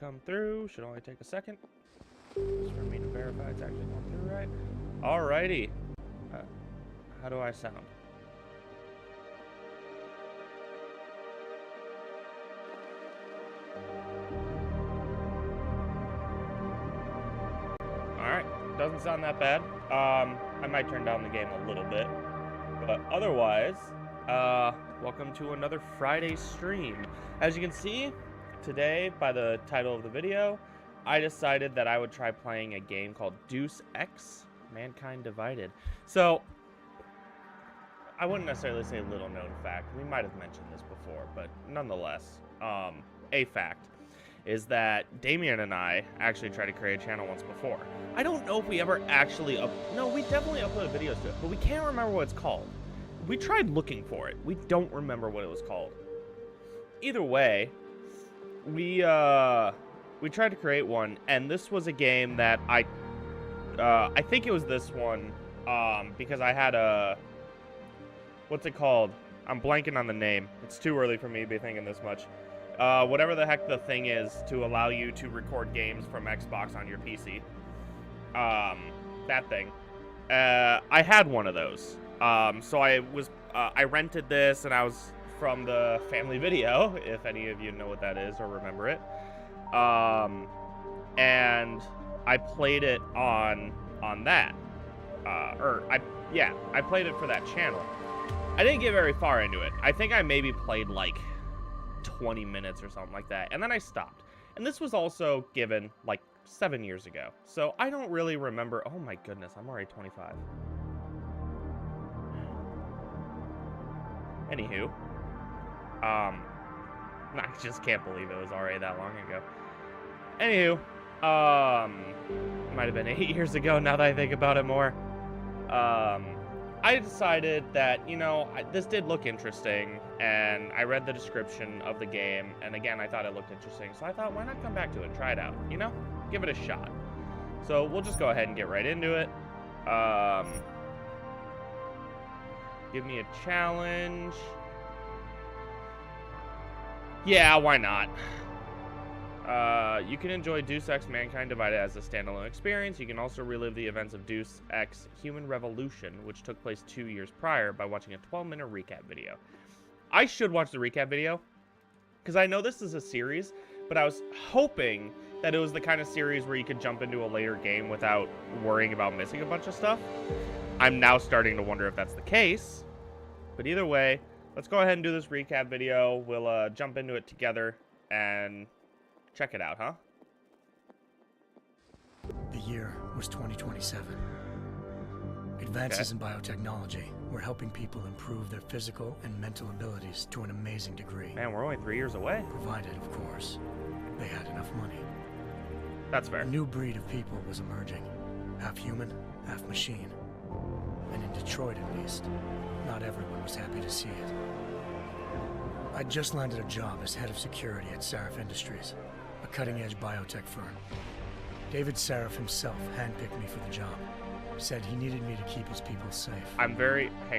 come through. Should only take a second. Just for me to verify it's actually going through right. Alrighty. How do I sound? Alright, doesn't sound that bad. I might turn down the game a little bit. But otherwise, welcome to another Friday stream. As you can see, today, by the title of the video, I decided that I would try playing a game called Deus Ex, Mankind Divided. So, I wouldn't necessarily say little known fact. We might have mentioned this before, but nonetheless, a fact is that Damien and I actually tried to create a channel once before. I don't know if we ever actually no, we definitely uploaded videos to it, but we can't remember what it's called. We tried looking for it. We don't remember what it was called. Either way, we tried to create one, and this was a game that I think it was this one, because I had a, what's it called? I'm blanking on the name. It's too early for me to be thinking this much. Whatever the heck the thing is to allow you to record games from Xbox on your PC. That thing. I had one of those. So I rented this, and I was from the family video, if any of you know what that is or remember it. And I played it on that. I played it for that channel. I didn't get very far into it. I think I maybe played like 20 minutes or something like that, and then I stopped. And this was also given like 7 years ago, so I don't really remember. Oh my goodness, I'm already 25. Anywho, I just can't believe it was already that long ago. Anywho, might have been 8 years ago now that I think about it more. I decided that, you know, this did look interesting, and I read the description of the game, and again, I thought it looked interesting, so I thought, why not come back to it and try it out, you know? Give it a shot. So we'll just go ahead and get right into it. Give me a challenge. Yeah, why not? You can enjoy Deus Ex Mankind Divided as a standalone experience. You can also relive the events of Deus Ex Human Revolution, which took place 2 years prior, by watching a 12-minute recap video. I should watch the recap video, because I know this is a series, but I was hoping that it was the kind of series where you could jump into a later game without worrying about missing a bunch of stuff. I'm now starting to wonder if that's the case. But either way, let's go ahead and do this recap video. We'll jump into it together and check it out, huh? The year was 2027. Advances in biotechnology were helping people improve their physical and mental abilities to an amazing degree. Man, we're only 3 years away. Provided, of course, they had enough money. That's fair. A new breed of people was emerging. Half human, half machine. And in Detroit, at least, not everyone was happy to see it. I'd just landed a job as head of security at Sarif Industries, a cutting-edge biotech firm. David Sarif himself handpicked me for the job. Said he needed me to keep his people safe. Hang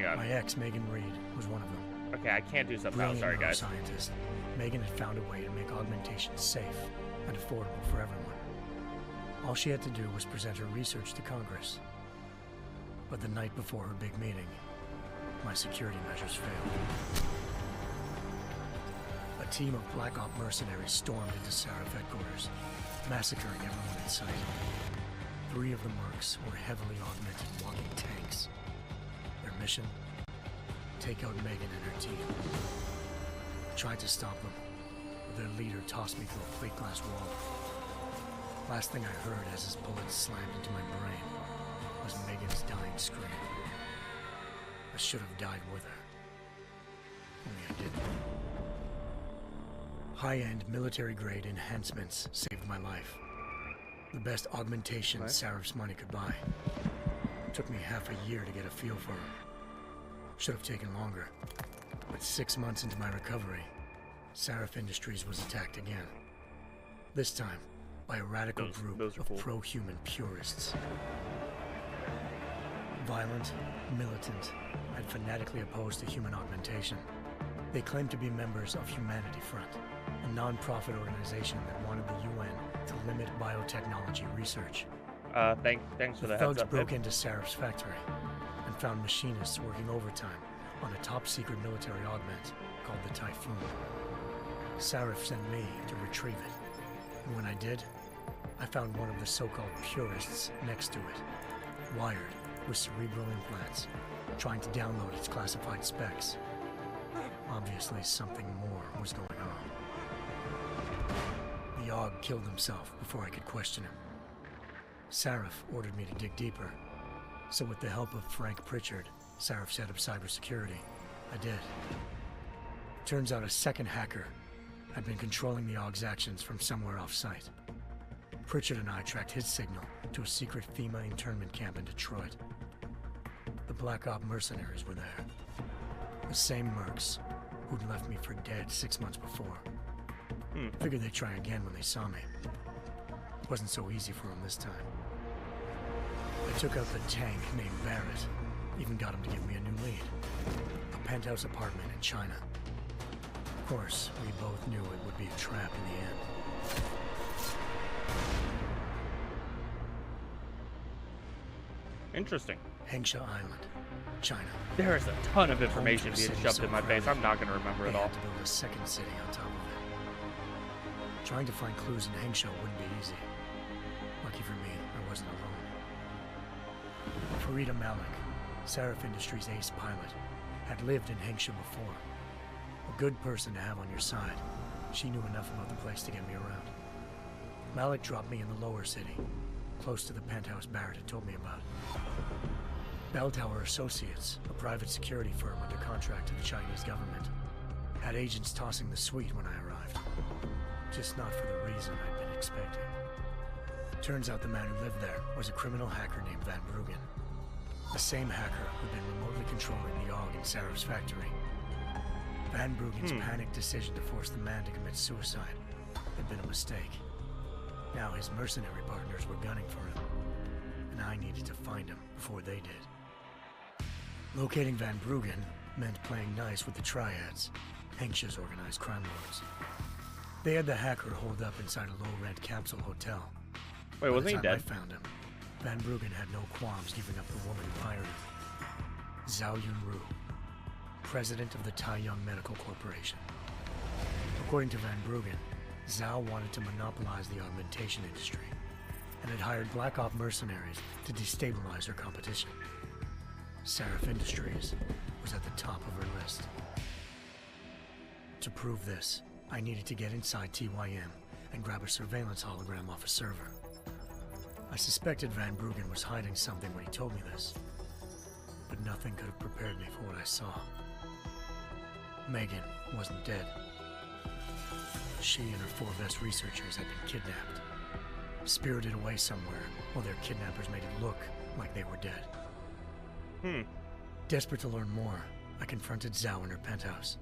on. My ex, Megan Reed, was one of them. Okay, I can't do something else. Sorry, guys. Scientist. Megan had found a way to make augmentation safe and affordable for everyone. All she had to do was present her research to Congress. But the night before her big meeting, my security measures failed. A team of Black Op mercenaries stormed into Sarif headquarters, massacring everyone in sight. 3 of the mercs were heavily augmented walking tanks. Their mission? Take out Megan and her team. I tried to stop them, but their leader tossed me through a plate glass wall. Last thing I heard as his bullets slammed into my brain was Megan's dying scream. I should have died with her. Only I didn't. High-end military-grade enhancements saved my life. The best augmentation Sarif's money could buy. It took me half a year to get a feel for her. Should have taken longer. But 6 months into my recovery, Sarif Industries was attacked again. This time, by a radical group of pro-human purists. Violent, militant, and fanatically opposed to human augmentation. They claimed to be members of Humanity Front, a non-profit organization that wanted the UN to limit biotechnology research. Thanks for the heads thugs up. broke into Sarif's factory and found machinists working overtime on a top-secret military augment called the Typhoon. Sarif sent me to retrieve it, and when I did, I found one of the so-called purists next to it, wired with cerebral implants, trying to download its classified specs. Obviously, something more was going on. The AUG killed himself before I could question him. Sarif ordered me to dig deeper, so with the help of Frank Pritchard, Sarif's head of cybersecurity, I did. Turns out a second hacker had been controlling the AUG's actions from somewhere off-site. Pritchard and I tracked his signal to a secret FEMA internment camp in Detroit. The Black Op mercenaries were there. The same mercs who'd left me for dead 6 months before. Figured they'd try again when they saw me. It wasn't so easy for them this time. I took out the tank named Barrett. Even got him to give me a new lead. A penthouse apartment in China. Of course, we both knew it would be a trap in the end. Interesting. Hengsha Island, China. There is a ton of information being shoved in my face. I'm not going to remember it all. They had to build a second city on top of it. Trying to find clues in Hengsha wouldn't be easy. Lucky for me, I wasn't alone. Farida Malik, Sarif Industries' ace pilot, had lived in Hengsha before. A good person to have on your side. She knew enough about the place to get me around. Malik dropped me in the lower city, close to the penthouse Barrett had told me about. Bell Tower Associates, a private security firm under contract to the Chinese government, had agents tossing the suite when I arrived. Just not for the reason I'd been expecting. Turns out the man who lived there was a criminal hacker named Van Bruggen. The same hacker who'd been remotely controlling the AUG in Sarif's factory. Van Bruggen's panicked decision to force the man to commit suicide had been a mistake. Now his mercenary partners were gunning for him, and I needed to find him before they did. Locating Van Bruggen meant playing nice with the Triads, Hengsha's organized crime lords. They had the hacker holed up inside a low-rent capsule hotel. Wait, wasn't he dead? I found him. Van Bruggen had no qualms giving up the woman who hired him. Zhao Yunru, president of the Taiyang Medical Corporation. According to Van Bruggen, Zhao wanted to monopolize the augmentation industry and had hired Black Op mercenaries to destabilize her competition. Sarif Industries was at the top of her list. To prove this, I needed to get inside TYM and grab a surveillance hologram off a server. I suspected Van Bruggen was hiding something when he told me this, but nothing could have prepared me for what I saw. Megan wasn't dead. She and her 4 best researchers had been kidnapped, spirited away somewhere while their kidnappers made it look like they were dead. Desperate to learn more, I confronted Zhao in her penthouse.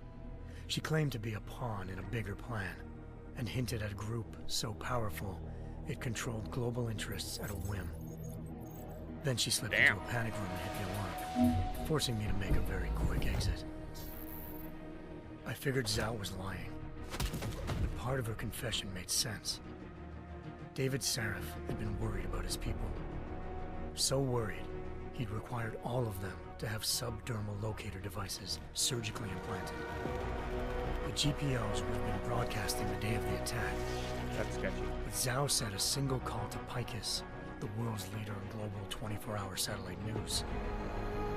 She claimed to be a pawn in a bigger plan, and hinted at a group so powerful it controlled global interests at a whim. Then she slipped into a panic room and hit the alarm, forcing me to make a very quick exit. I figured Zhao was lying, but part of her confession made sense. David Sarif had been worried about his people. So worried, he'd required all of them to have subdermal locator devices surgically implanted. The GPOs would have been broadcasting the day of the attack. That's sketchy. But Zhao said a single call to Picus, the world's leader in global 24-hour satellite news,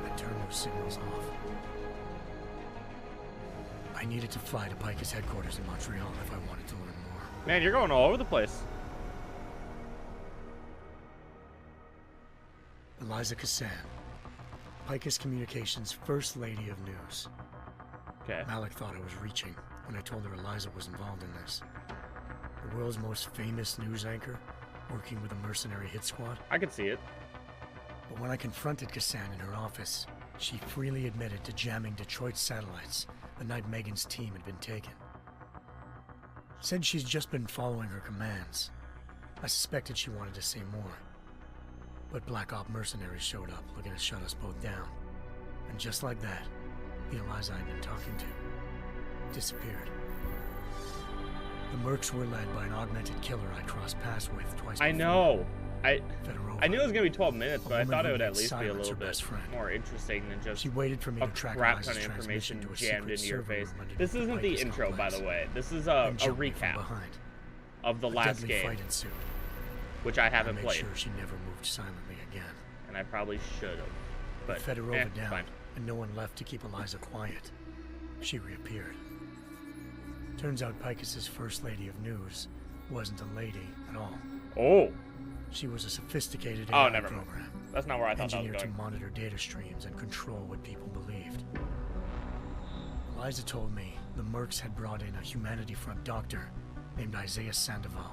had turned those signals off. I needed to fly to Picus headquarters in Montreal if I wanted to learn more. Man, you're going all over the place. Eliza Kassan, Picus Communications' First Lady of News. Okay. Malik thought I was reaching when I told her Eliza was involved in this. The world's most famous news anchor, working with a mercenary hit squad. I could see it. But when I confronted Kassan in her office, she freely admitted to jamming Detroit's satellites the night Megan's team had been taken. Said she's just been following her commands. I suspected she wanted to say more. But Black Op mercenaries showed up looking to shut us both down. And just like that, the Eliza I'd been talking to disappeared. The mercs were led by an augmented killer I crossed paths with twice I before. know. Fedorova. I knew it was gonna be 12 minutes, A but I woman thought it who would at made least be a silence little her bit best friend. more interesting than just She waited for me a to track crap Liza's ton of transmission information to a jammed secret into your server face. room underneath This isn't the Picus intro, by complex. the way. This is Then a jumped me from recap behind. of the A last deadly game, fight ensued. which I I haven't made played, sure she never moved silently again. and I probably should have. But Fedorova down, fine. and no one left to keep Eliza quiet. She reappeared. Turns out Picus's first lady of news wasn't a lady at all. Oh, She was a sophisticated Oh, AI never mind. program, that's not where I thought that was engineered to going. monitor data streams and control what people believed. Eliza told me the mercs had brought in a Humanity Front doctor named Isaiah Sandoval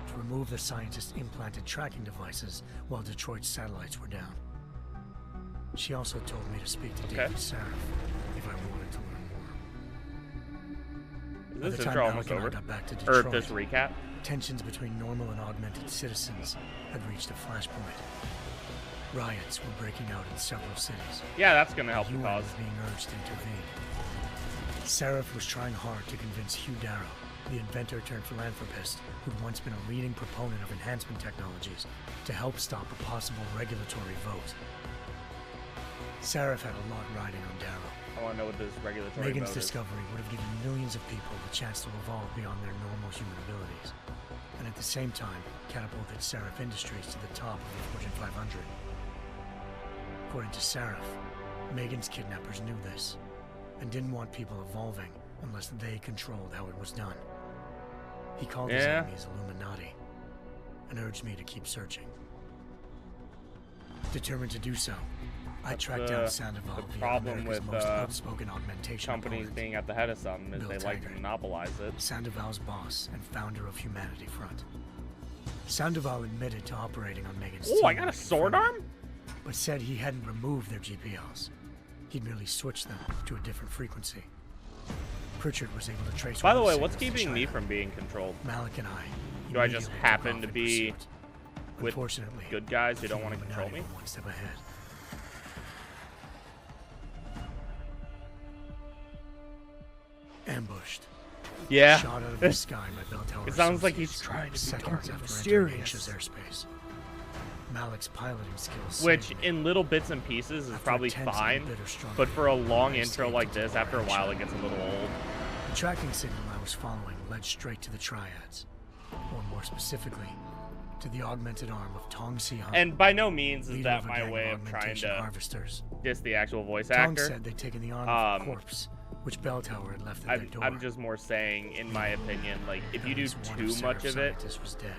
to remove the scientist's implanted tracking devices while Detroit's satellites were down. She also told me to speak to David Sarif if I wanted to learn more. By Is the this time intro Alec almost and I over? got back to Or Detroit, this recap? tensions between normal and augmented citizens had reached a flashpoint. Riots were breaking out in several cities. Yeah, that's gonna help the UN cause. was being urged to intervene. Sarif was trying hard to convince Hugh Darrow, the inventor turned philanthropist who'd once been a leading proponent of enhancement technologies, to help stop a possible regulatory vote. Sarif had a lot riding on Darrow. I want to know what this regulatory Megan's vote is. discovery would have given millions of people the chance to evolve beyond their normal human abilities, and at the same time catapulted Sarif Industries to the top of the Fortune 500. According to Sarif, Megan's kidnappers knew this, and didn't want people evolving unless they controlled how it was done. He called his Yeah. enemies Illuminati, and urged me to keep searching. Determined to do so, I tracked down Sandoval, the the problem America's with, most outspoken augmentation Companies opponent. being at the head of something is Bill they like to Taggart. monopolize it. Sandoval's boss and founder of Humanity Front. Sandoval admitted to operating on Megan's Oh, I team got a like sword Inferno, arm? but said he hadn't removed their GPLs. He'd merely switched them to a different frequency. Pritchard was able to trace. By the one way, of what's signals to keeping me China. from being controlled? Malik and I. Do I just immediately took happen off to in be pursuit. with Unfortunately, good guys who don't the want to control Illuminati me? were one step ahead. Ambushed. Yeah. Shot out of the sky by bell tower. It sounds like associates he's trying to be seconds dark and after entering mysterious. H's airspace. Malik's piloting skills. Which, saved me. in little bits and pieces, is After probably a tense and fine. bitter struggle, But for a long I intro escaped like into this, after a action. while it gets a little old. The tracking signal I was following led straight to the triads, or more specifically, to the augmented arm of Tong Si Han. And by no means is leader that of a my gang way of trying augmentation to harvesters. diss the actual voice Tong actor. said they'd taken the arm of a Um, corpse, which Bell Tower had left at their door. I'm just more saying, in my opinion, like, if you do Evidence one too of much Sarif's of it scientists was dead.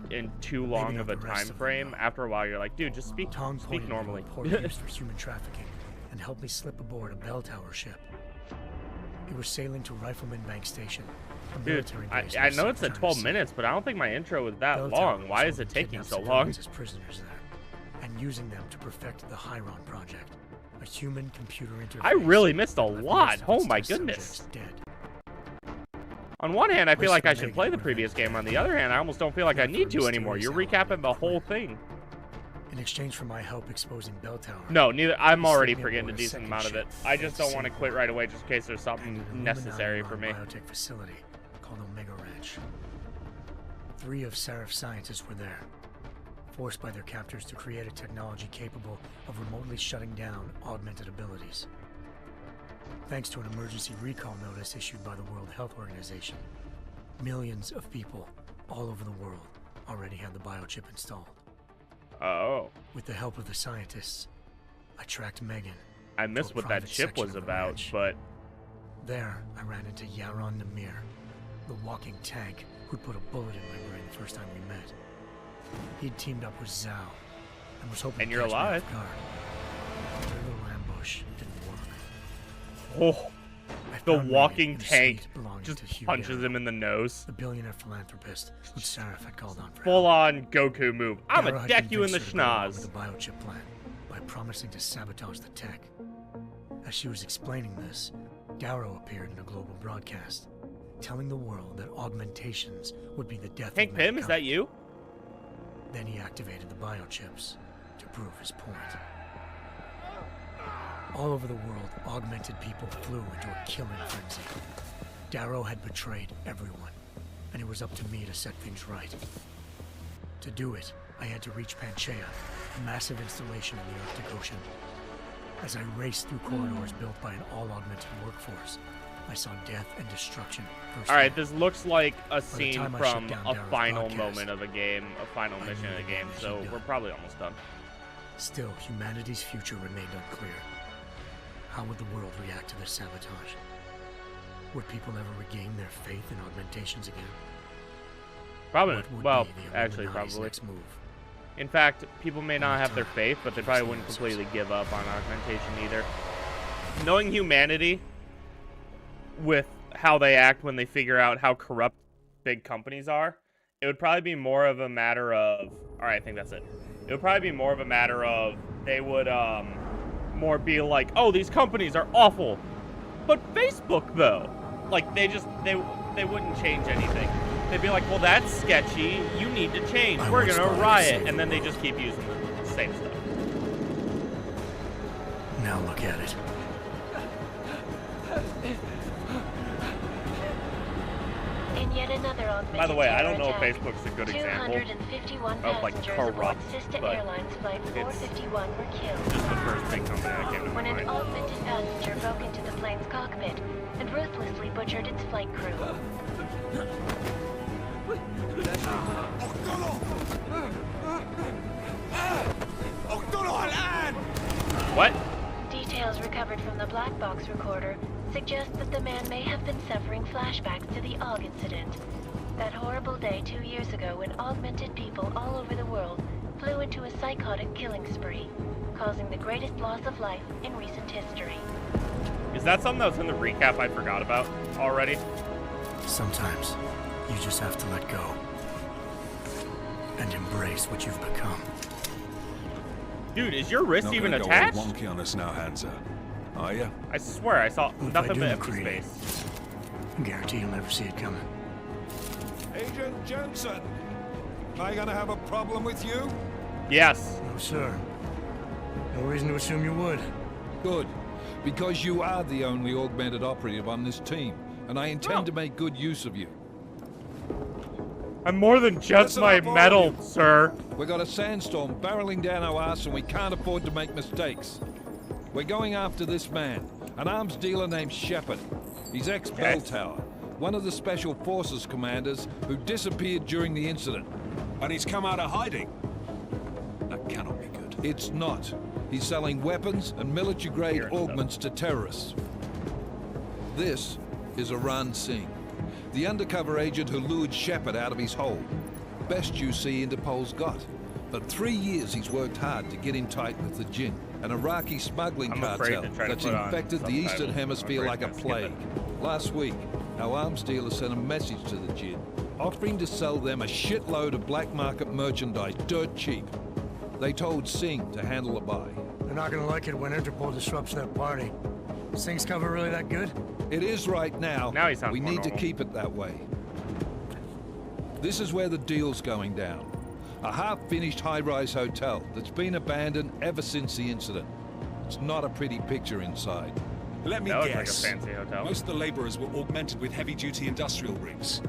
in too long not of a the rest time of them, frame, though. after a while you're like, dude, just speak Tong pointed normally. to a report used for human trafficking and helped me slip aboard a Bell Tower ship. We were sailing to Rifleman Bank Station, a Dude, military I base. know near it's at Southern 12 Tennessee. minutes, but I don't think my intro was that Bell long. Tower Why was is it holding taking kidnapped so long? civilians as prisoners there, and using them to perfect the Hyron project, a human-computer interface. I really missed a that left lot. most of Oh its my test goodness. subjects dead. On one hand, I feel like I should Megan play the were previous very game. On the other hand, I almost don't feel like I Left need for a to anymore. You're mysterious recapping the element whole quit. thing. In exchange for my help exposing Bell Tower. No, neither. I'm He sent already me forgetting a aboard a decent second amount of it. ship I just called don't want to Singapore quit right away just in case there's and something an necessary for me. Illuminati-run biotech facility called Omega Ranch. 3 of Sarif's scientists were there, forced by their captors to create a technology capable of remotely shutting down augmented abilities. Thanks to an emergency recall notice issued by the World Health Organization, millions of people all over the world already had the biochip installed. Oh, With the help of the scientists, I tracked Megan. I missed to a what that private ship section was of the about, ranch. but There, I ran into Yaron Namir, the walking tank who'd put a bullet in my brain the first time we met. He'd teamed up with Zhao and was hoping And to you're catch me alive. off guard. Their little ambush didn't work. oh, I the found walking Megan in a tank suite belonging just to Hugh punches Darrow, him in the nose. the billionaire philanthropist who Sarif had called on for Full help. on Goku move. I'ma Darrow had deck you in the convinced her to go along with schnoz. the biochip plan by promising to sabotage the tech. As she was explaining this, Darrow appeared in a global broadcast, telling the world that augmentations would be the death Hank of Pym, is that mankind. you? Then he activated the biochips to prove his point. All over the world, augmented people flew into a killing frenzy. Darrow had betrayed everyone, and it was up to me to set things right. To do it, I had to reach Panchaea, a massive installation in the Arctic Ocean. As I raced through corridors built by an all-augmented workforce, I saw death and destruction firsthand. All right, this looks like a By the scene time I from shut down a Darrow's final broadcast, moment of a game, a final I mission knew in a the game, damage so had we're done. probably almost done. Still, humanity's future remained unclear. How would the world react to this sabotage? Would people ever regain their faith in augmentations again? Probably. What would Well, be the actually, Illuminati's probably. next move? In fact, people may not have their time, faith, but they keep probably us wouldn't answers. completely give up on augmentation either. Knowing humanity with how they act when they figure out how corrupt big companies are, it would probably be more of a matter of... Alright, I think that's it. It would probably be more of a matter of they would more be like, oh, these companies are awful. But Facebook, though, like, they wouldn't change anything. They'd be like, well, that's sketchy. You need to change. I We're once going to thought I riot. saved And then the they just keep using the same stuff. Now look at it. In yet another augmented By the way, I don't know if terror attack, Facebook's a good example 251 of, like, passengers corrupt, aboard Sister but Airlines Flight it's 451 were killed just the first big company that came to when mind. an augmented passenger broke into the plane's cockpit and ruthlessly butchered its flight crew. What? Details recovered from the black box recorder suggest that the man may have been suffering flashbacks to the AUG incident. That horrible day 2 years ago when augmented people all over the world flew into a psychotic killing spree, causing the greatest loss of life in recent history. Is that something that was in the recap I forgot about already? Sometimes, you just have to let go. And embrace what you've become. Dude, is your wrist Not even gonna go attached? all wonky on us now, Hansa. Are ya? I swear I saw If I nothing do but empty create- space. I guarantee you'll never see it coming. Agent Jensen, am I gonna have a problem with you? Yes. No, sir. No reason to assume you would. Good, because you are the only augmented operative on this team, and I intend Oh. to make good use of you. I'm more than just Listen my up, all metal, of you. sir. We got a sandstorm barreling down our ass, and we can't afford to make mistakes. We're going after this man, an arms dealer named Shepard. He's ex-Bell Okay. Tower, one of the Special Forces commanders who disappeared during the incident. And he's come out of hiding. That cannot be good. It's not. He's selling weapons and military-grade Here, another. augments to terrorists. This is Aran Singh, the undercover agent who lured Shepard out of his hole. Best you see Interpol's got. For 3 years he's worked hard to get in tight with the Jinn, an Iraqi smuggling I'm afraid to cartel try to that's put on infected the subtitles. Eastern I'm Hemisphere afraid like a to skip it. plague. Last week, our arms dealer sent a message to the Jinn, offering to sell them a shitload of black market merchandise dirt cheap. They told Singh to handle the buy. They're not gonna like it when Interpol disrupts their party. Is Singh's cover really that good? It is right now. Now he sounds we more need to normal. keep it that way. This is where the deal's going down. A half-finished high-rise hotel that's been abandoned ever since the incident. It's not a pretty picture inside. Let me That looks like a guess. fancy hotel. Most of the laborers were augmented with heavy-duty industrial rigs.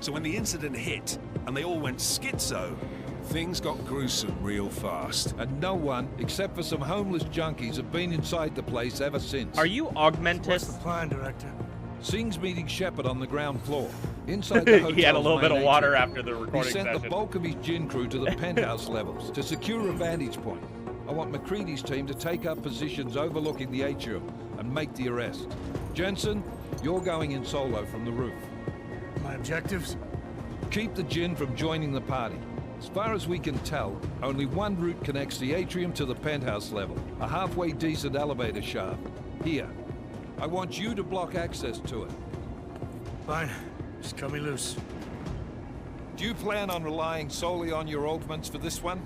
So when the incident hit, and they all went schizo, things got gruesome real fast. And no one, except for some homeless junkies, have been inside the place ever since. Are you What's the Augmentus? plan, Director? Singh's meeting Shepard on the ground floor. Inside the hotel's He had a little bit of main water atrium. after the He recording sent the session. bulk of his gin crew to the penthouse levels to secure a vantage point. I want McCready's team to take up positions overlooking the atrium and make the arrest. Jensen, you're going in solo from the roof. My objectives? Keep the gin from joining the party. As far as we can tell, only one route connects the atrium to the penthouse level, a halfway decent elevator shaft. Here. I want you to block access to it. Fine. Just cut me loose. Do you plan on relying solely on your augments for this one?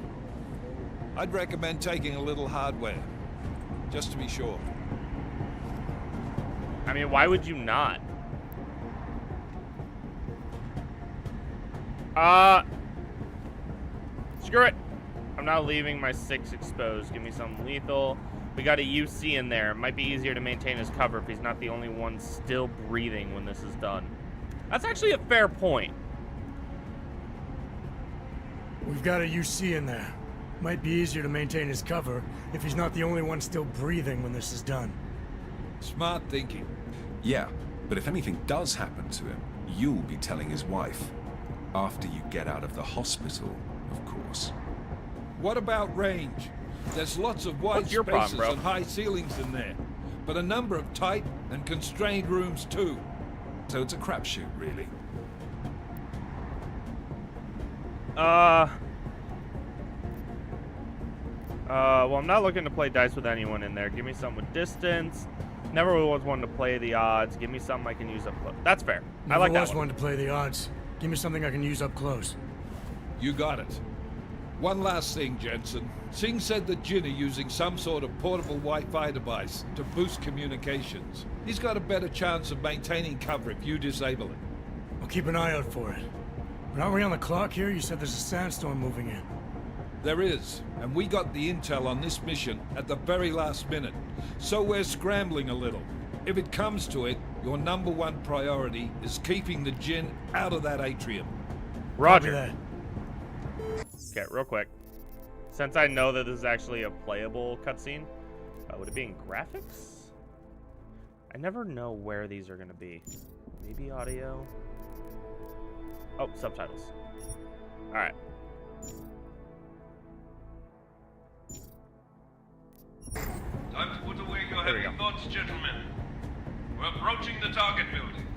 I'd recommend taking a little hardware, just to be sure. I mean, why would you not? Screw it. I'm not leaving my 6 exposed. Give me some lethal. We got a UC in there. It might be easier to maintain his cover if he's not the only one still breathing when this is done. That's actually a fair point. We've got a UC in there. Might be easier to maintain his cover if he's not the only one still breathing when this is done. Smart thinking. Yeah, but if anything does happen to him, you'll be telling his wife. After you get out of the hospital, of course. What about range? There's lots of wide What's your problem, spaces bro? and high ceilings in there, but a number of tight and constrained rooms too. So it's a crapshoot, really. Well, I'm not looking to play dice with anyone in there. Give me something with distance. Never was one to play the odds. Give me something I can use up close. That's fair. I like that one to play the odds. Give me something I can use up close. You got it. One last thing, Jensen. Singh said that Jin are using some sort of portable Wi-Fi device to boost communications. He's got a better chance of maintaining cover if you disable it. I'll keep an eye out for it. But aren't we on the clock here? You said there's a sandstorm moving in. There is, and we got the intel on this mission at the very last minute. So we're scrambling a little. If it comes to it, your #1 priority is keeping the Jin out of that atrium. Roger. Copy that. Okay, real quick. Since I know that this is actually a playable cutscene, would it be in graphics? I never know where these are going to be. Maybe audio? Oh, subtitles. Alright. Time to put away your There we heavy go. thoughts, gentlemen. We're approaching the target building.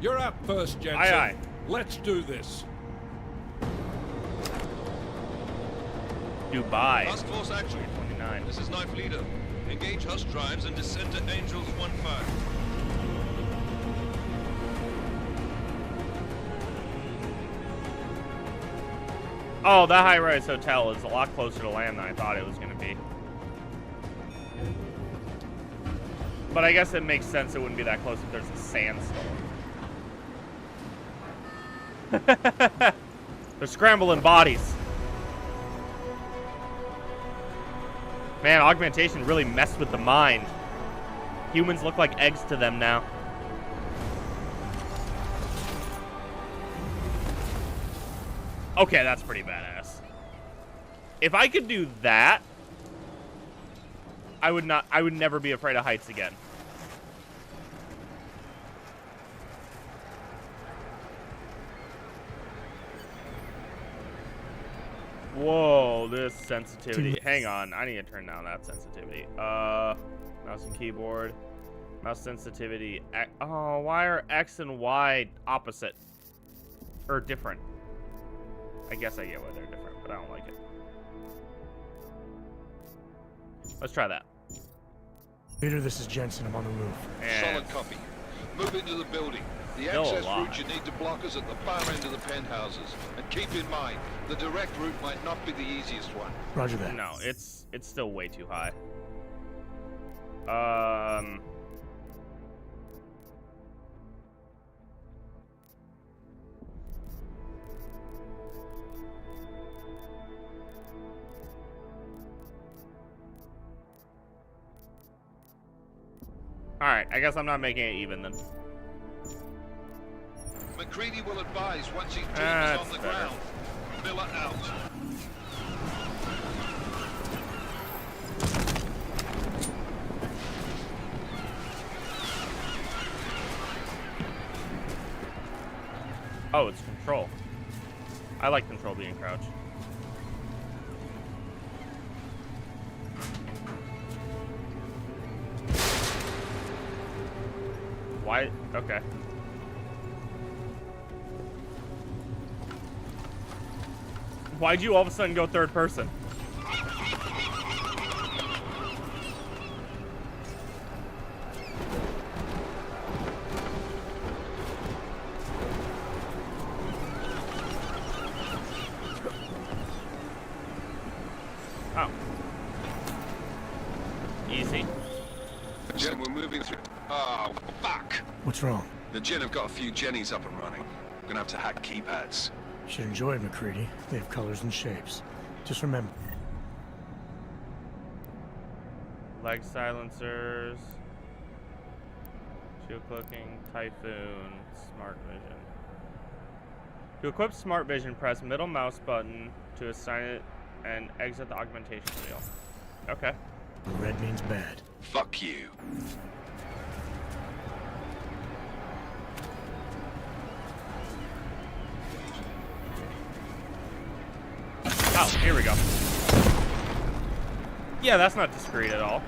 You're up first, Jensen. Aye, aye. Let's do this. Dubai. Task Force action. 29. This is Knife Leader. Engage Hush drives and descend to Angels 1-5. Oh, that high-rise hotel is a lot closer to land than I thought it was going to be. But I guess it makes sense it wouldn't be that close if there's a sandstorm. They're scrambling bodies. Man, augmentation really messed with the mind. Humans look like eggs to them now. Okay, that's pretty badass. If I could do that, I would never be afraid of heights again. Whoa, this sensitivity. Hang on, I need to turn down that sensitivity. Mouse and keyboard. Mouse sensitivity. Oh, why are X and Y opposite? Or different? I guess I get why they're different, but I don't like it. Let's try that. Leader, this is Jensen. I'm on the roof. And Solid copy. Move into the building. The Still access alive. route you need to block us at the far end of the penthouses. And keep in mind, the direct route might not be the easiest one. Roger that. no, it's still way too high. Alright, I guess I'm not making it even then. McCready will advise once his team is That's on the better. ground. Miller out. Oh, it's control. I like control being crouched. Why? Okay. Why'd you all of a sudden go third person? Oh. Easy. Jen, we're moving through. Oh, fuck! What's wrong? The Jen have got a few Jennies up and running. We're gonna have to hack keypads. Should enjoy it, McCready. They have colors and shapes. Just remember. Leg silencers. Shield cloaking. Typhoon. Smart vision. To equip Smart Vision, press middle mouse button to assign it and exit the augmentation wheel. Okay. Red means bad. Fuck you. Oh, here we go. Yeah, that's not discreet at all.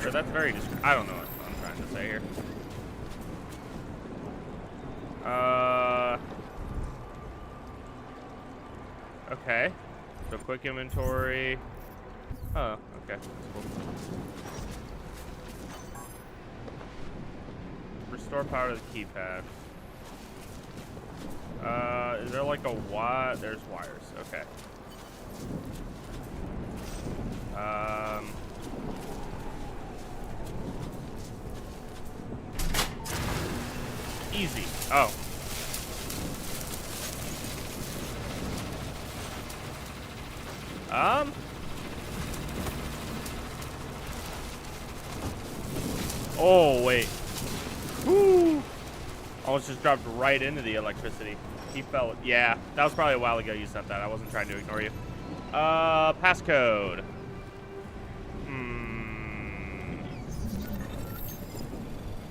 Or that's very discreet. I don't know what I'm trying to say here. Okay. So quick inventory. Oh, okay. That's cool. Restore power to the keypad. Is there like a wire? There's wires. Okay. Easy. Oh. Oh, wait. Woo! Almost just dropped right into the electricity. He fell. Yeah, that was probably a while ago you sent that. I wasn't trying to ignore you. Passcode.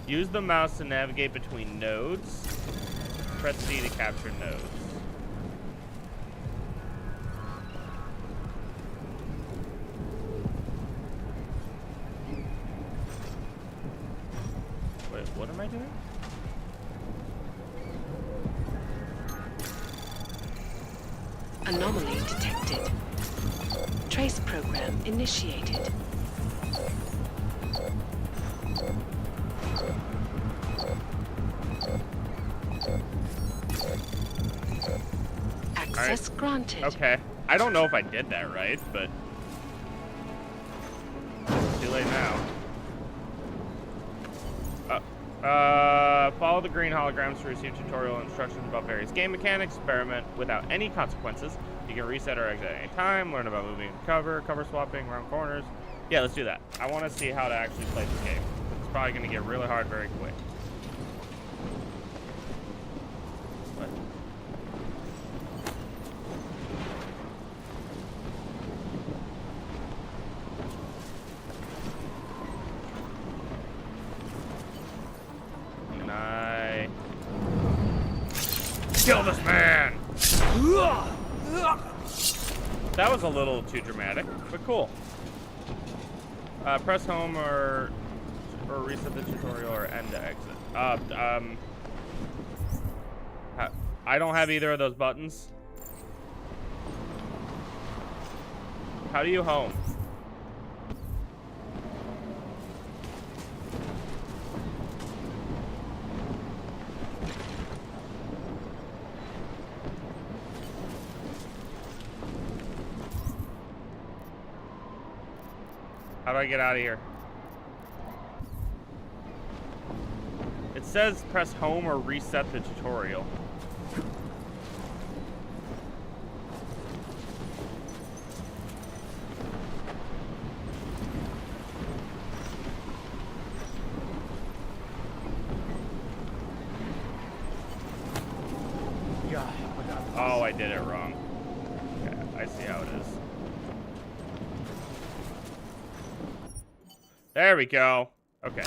Use the mouse to navigate between nodes. Press C to capture nodes. Wait, what am I doing? Anomaly detected. Trace program initiated. Access granted. Okay. I don't know if I did that right, but it's too late now. Follow the green holograms to receive tutorial instructions about various game mechanics. Experiment without any consequences. You can reset or exit at any time. Learn about moving cover swapping, around corners. Yeah, let's do that. I want to see how to actually play this game. It's probably going to get really hard very quick. What? Can I kill this man? That was a little too dramatic, but cool. Press home or reset the tutorial or end to exit. I don't have either of those buttons. How do you home? How do I get out of here? It says press home or reset the tutorial. Oh, I did it wrong. Okay, I see how it is. There we go. Okay.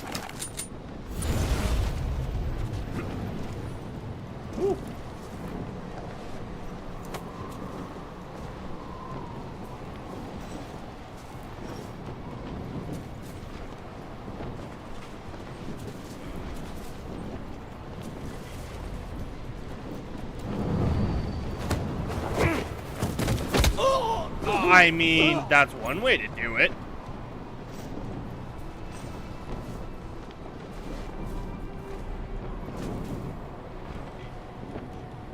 Woo. I mean, that's one way to do it.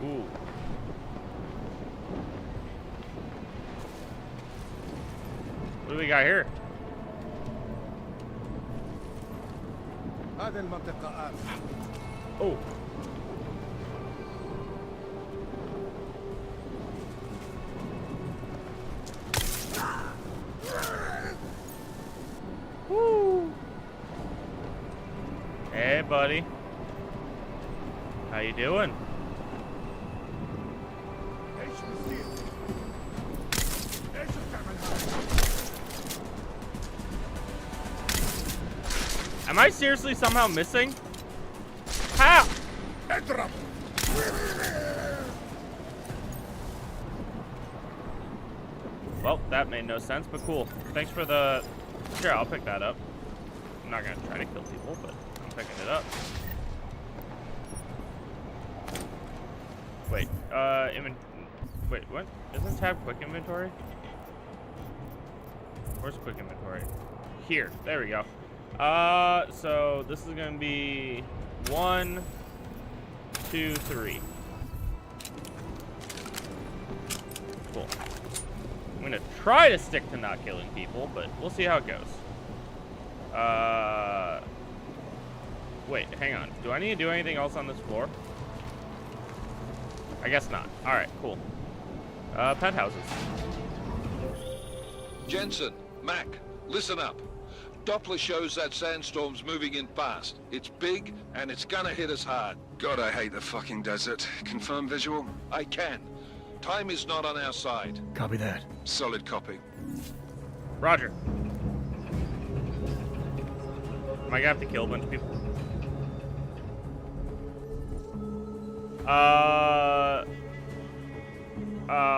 Ooh. What do we got here? Oh. Woo. Hey, buddy. How you doing? Am I seriously somehow missing? How? Well, that made no sense, but cool. Thanks for the... Sure, I'll pick that up. I'm not gonna try to kill people, but I'm picking it up. Wait, wait, what? Isn't tab quick inventory? Where's quick inventory? Here, there we go. So this is gonna be 1, 2, 3. Cool. I'm gonna try to stick to not killing people, but we'll see how it goes. Wait, hang on. Do I need to do anything else on this floor? I guess not. Alright, cool. Penthouses. Jensen, Mac, listen up. Doppler shows that sandstorm's moving in fast. It's big, and it's gonna hit us hard. God, I hate the fucking desert. Confirm visual? I can. Time is not on our side. Copy that. Solid copy. Roger. Am I gonna have to kill a bunch of people?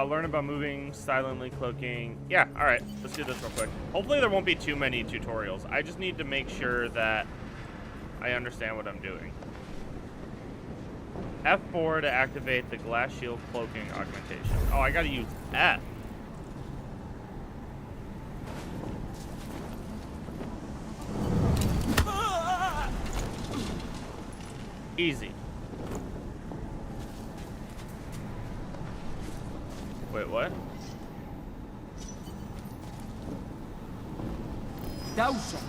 Learn about moving, silently cloaking. Yeah, alright. Let's do this real quick. Hopefully there won't be too many tutorials. I just need to make sure that I understand what I'm doing. F4 to activate the glass shield cloaking augmentation. Oh, I gotta use F. Easy. Wait, what? دوشة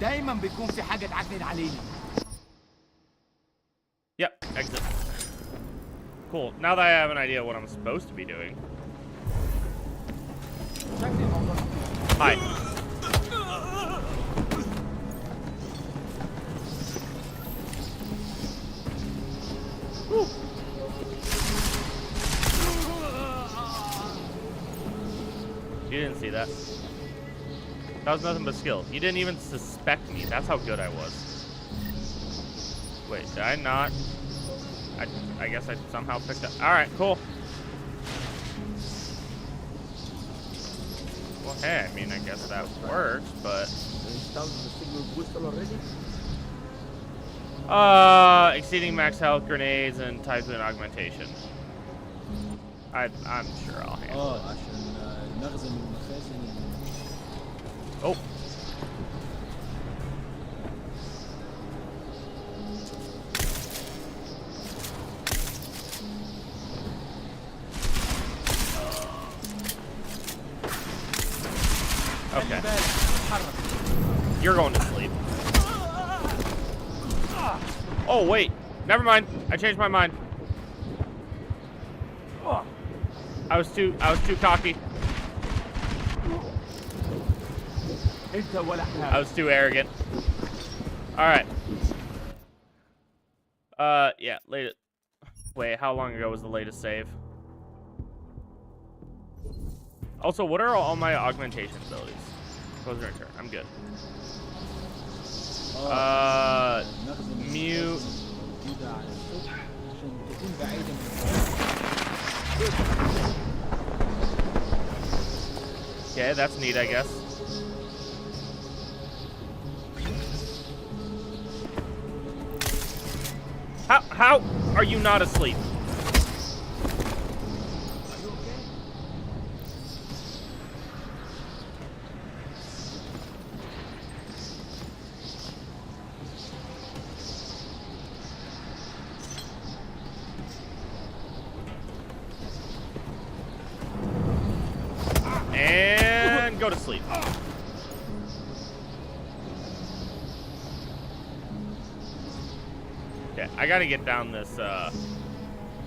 دايما بيكون في حاجة تعكنن علينا. Yep, exit. Cool. Now that I have an idea what I'm supposed to be doing. Hi. Woo. You didn't see that. That was nothing but skill. You didn't even suspect me. That's how good I was. Wait, did I not? I guess I somehow picked up. Alright, cool. Well, hey, I mean, I guess that works, but... exceeding max health, grenades, and typhoon augmentation. I'm sure I'll handle it. Oh. Okay. You're going to sleep. Oh, wait. Never mind. I changed my mind. I was too cocky. I was too arrogant. Alright. Yeah, wait, how long ago was the latest save? Also, what are all my augmentation abilities? Close and return. I'm good. Mute. Okay, that's neat, I guess. How are you not asleep? And go to sleep. Okay, I gotta get down this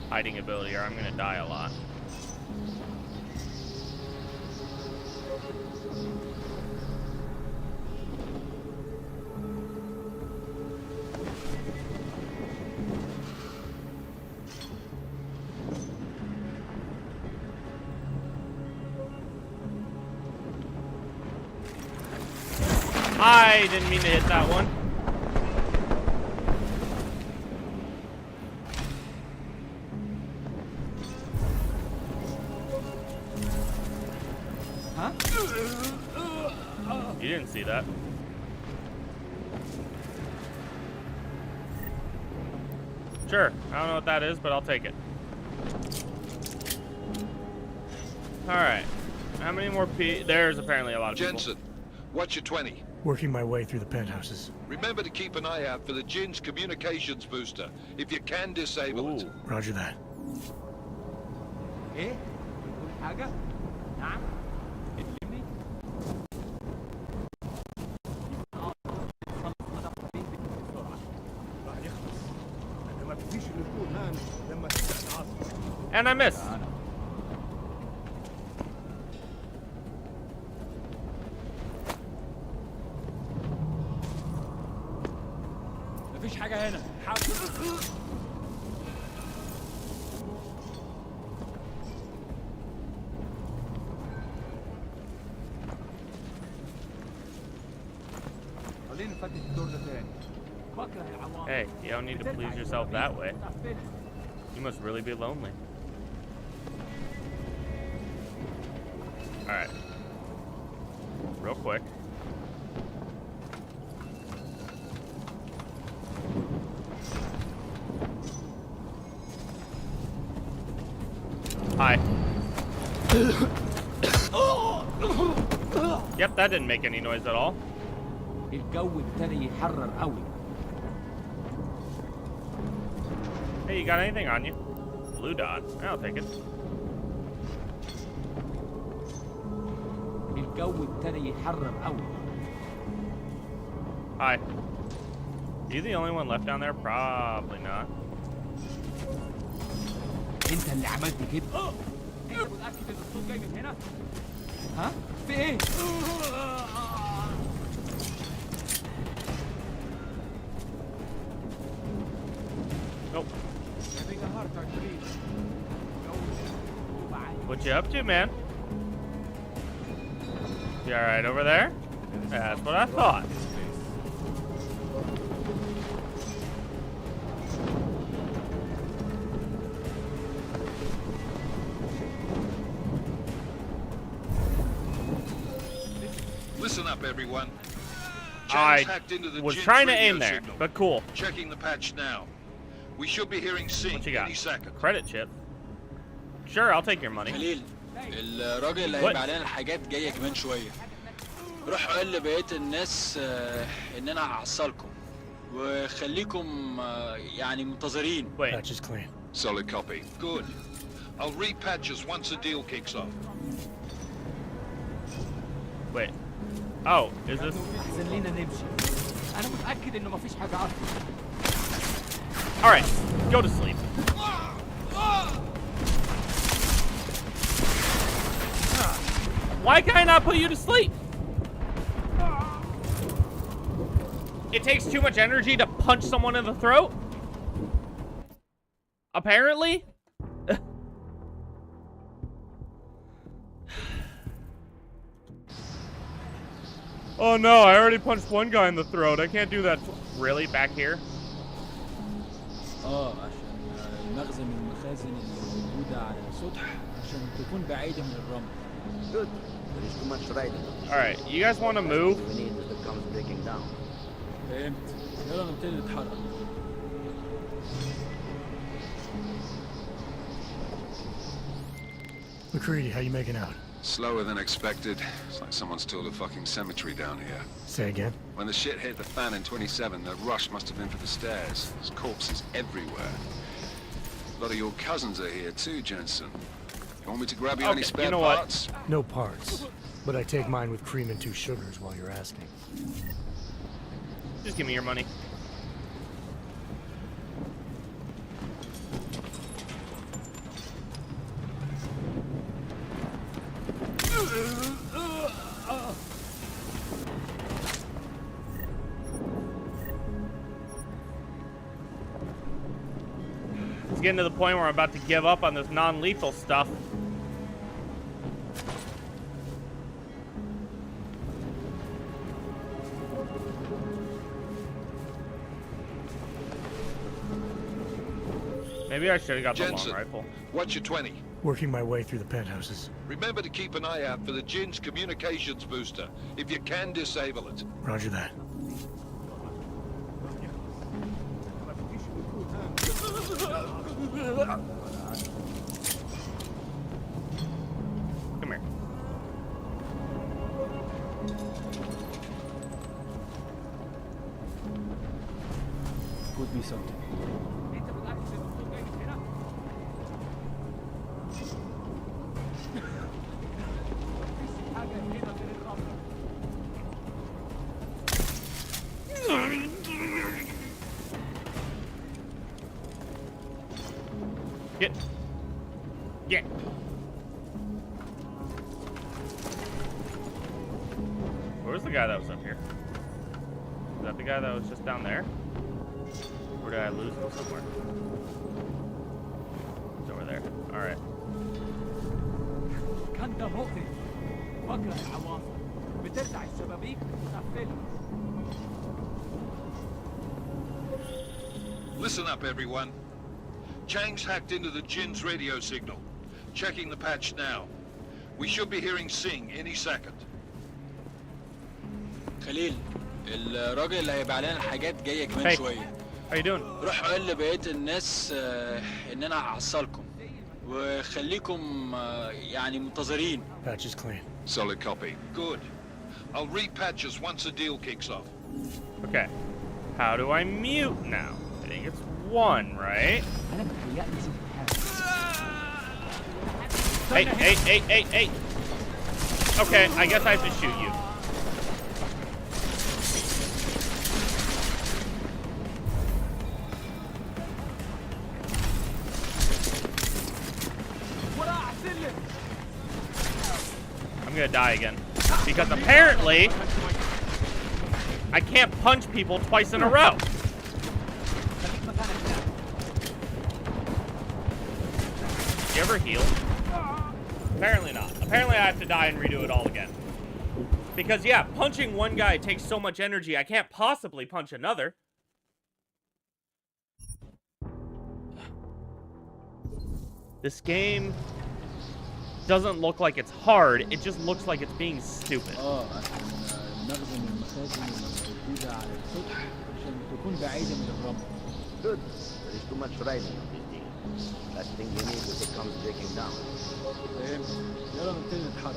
hiding ability or I'm gonna die a lot. I didn't mean to hit that one. that. Sure. I don't know what that is, but I'll take it. Alright. How many more There's apparently a lot of Jensen, what's your 20? Working my way through the penthouses. Remember to keep an eye out for the Jin's communications booster, if you can disable it. Roger that. ايه؟ بتقول حاجة؟ نعم؟ اتكلمني؟ And I missed. مفيش حاجة هنا. حاول. خلينا نفتش الدور ده تاني. بكره العوام. Hey, you don't need to please yourself that way. You must really be lonely. Alright. Real quick. Hi. Yep, that didn't make any noise at all. الجو ابتدى يحرر قوي. Hey, you got anything on you? Blue dot. I'll take it. الجو ابتدى يحرر قوي. Hi. You the only one left down there? Probably not. انت اللي عملت كده. انت متأكد ان الصوت جاي من هنا؟ ها؟ في ايه؟ Nope. What you up to, man? You alright over there? That's what I thought. Listen up, everyone. I Jan's hacked into the was Jin's trying to radio aim there, signal. but cool. Checking the patch now. We should be hearing sync What you got? any second. Credit chip. Sure, I'll take your money. خليل الراجل اللي What? هيبقى علينا الحاجات جايه كمان شويه. روح قول لبقيه الناس ان انا هعصلكم وخليكم يعني منتظرين. Wait. Patch is clean. Solid copy. Good. I'll repatch us once the deal kicks off. Wait. Oh, is this? احسن لينا نمشي. انا متأكد انه مفيش حاجة اصلا. All right, go to sleep. Why can I not put you to sleep? It takes too much energy to punch someone in the throat? Apparently? Oh no, I already punched one guy in the throat. I can't do that. Really? Back here? عشان المخزن من المخازن اللي موجودة على السطح عشان تكون بعيدة من الرمل. Good. There is too much riding. Alright, you guys want to move? We need as it comes breaking down. فهمت. يلا نبتدي نتحرك. McCready, how you making out? Slower than expected. It's like someone's tilled a fucking cemetery down here. Say again? When the shit hit the fan in 27, the rush must have been for the stairs. There's corpses everywhere. A lot of your cousins are here too, Jensen. You want me to grab you any Okay, spare you know what? parts? No parts. But I take mine with cream and 2 sugars while you're asking. Just give me your money. It's getting to the point where I'm about to give up on this non-lethal stuff. Maybe I should have got the long Jensen, rifle. what's your 20? Working my way through the penthouses. Remember to keep an eye out for the Jinn's communications booster. If you can, disable it. Roger that. Come here. Could be something. Get. Where's the guy that was up here? Is that the guy that was just down there? Or did I lose him somewhere? He's over there. Alright. كان ده مؤذي. بكره العواصف. بترجع الشبابيك وتقفلها. Listen up, everyone. Chang's hacked into the Jinn's radio signal. Checking the patch now. We should be hearing Sing any second. خليل الراجل اللي هيبيع لنا الحاجات جايه كمان شويه. How you doing? روح قال لبقيه الناس ان انا هعصلكم وخليكم يعني منتظرين. Patch is clean. Solid copy. Good. I'll repatch us once the deal kicks off. Okay. How do I mute now? I think it's 1, right? أنا بتهيألي شفت حاجة. Hey. Okay, I guess I have to shoot you. I'm gonna die again. Because apparently, I can't punch people twice in a row. You ever heal? Apparently not. Apparently I have to die and redo it all again. Because yeah, punching one guy takes so much energy, I can't possibly punch another. This game doesn't look like it's hard, it just looks like it's being stupid. نخزن المخازن الموجودة على السطح عشان تكون بعيدة من الرمل. Good. There is too much riding on this deal. Last thing you need is it comes breaking down. فهمت. يلا نبتدي نتحرك.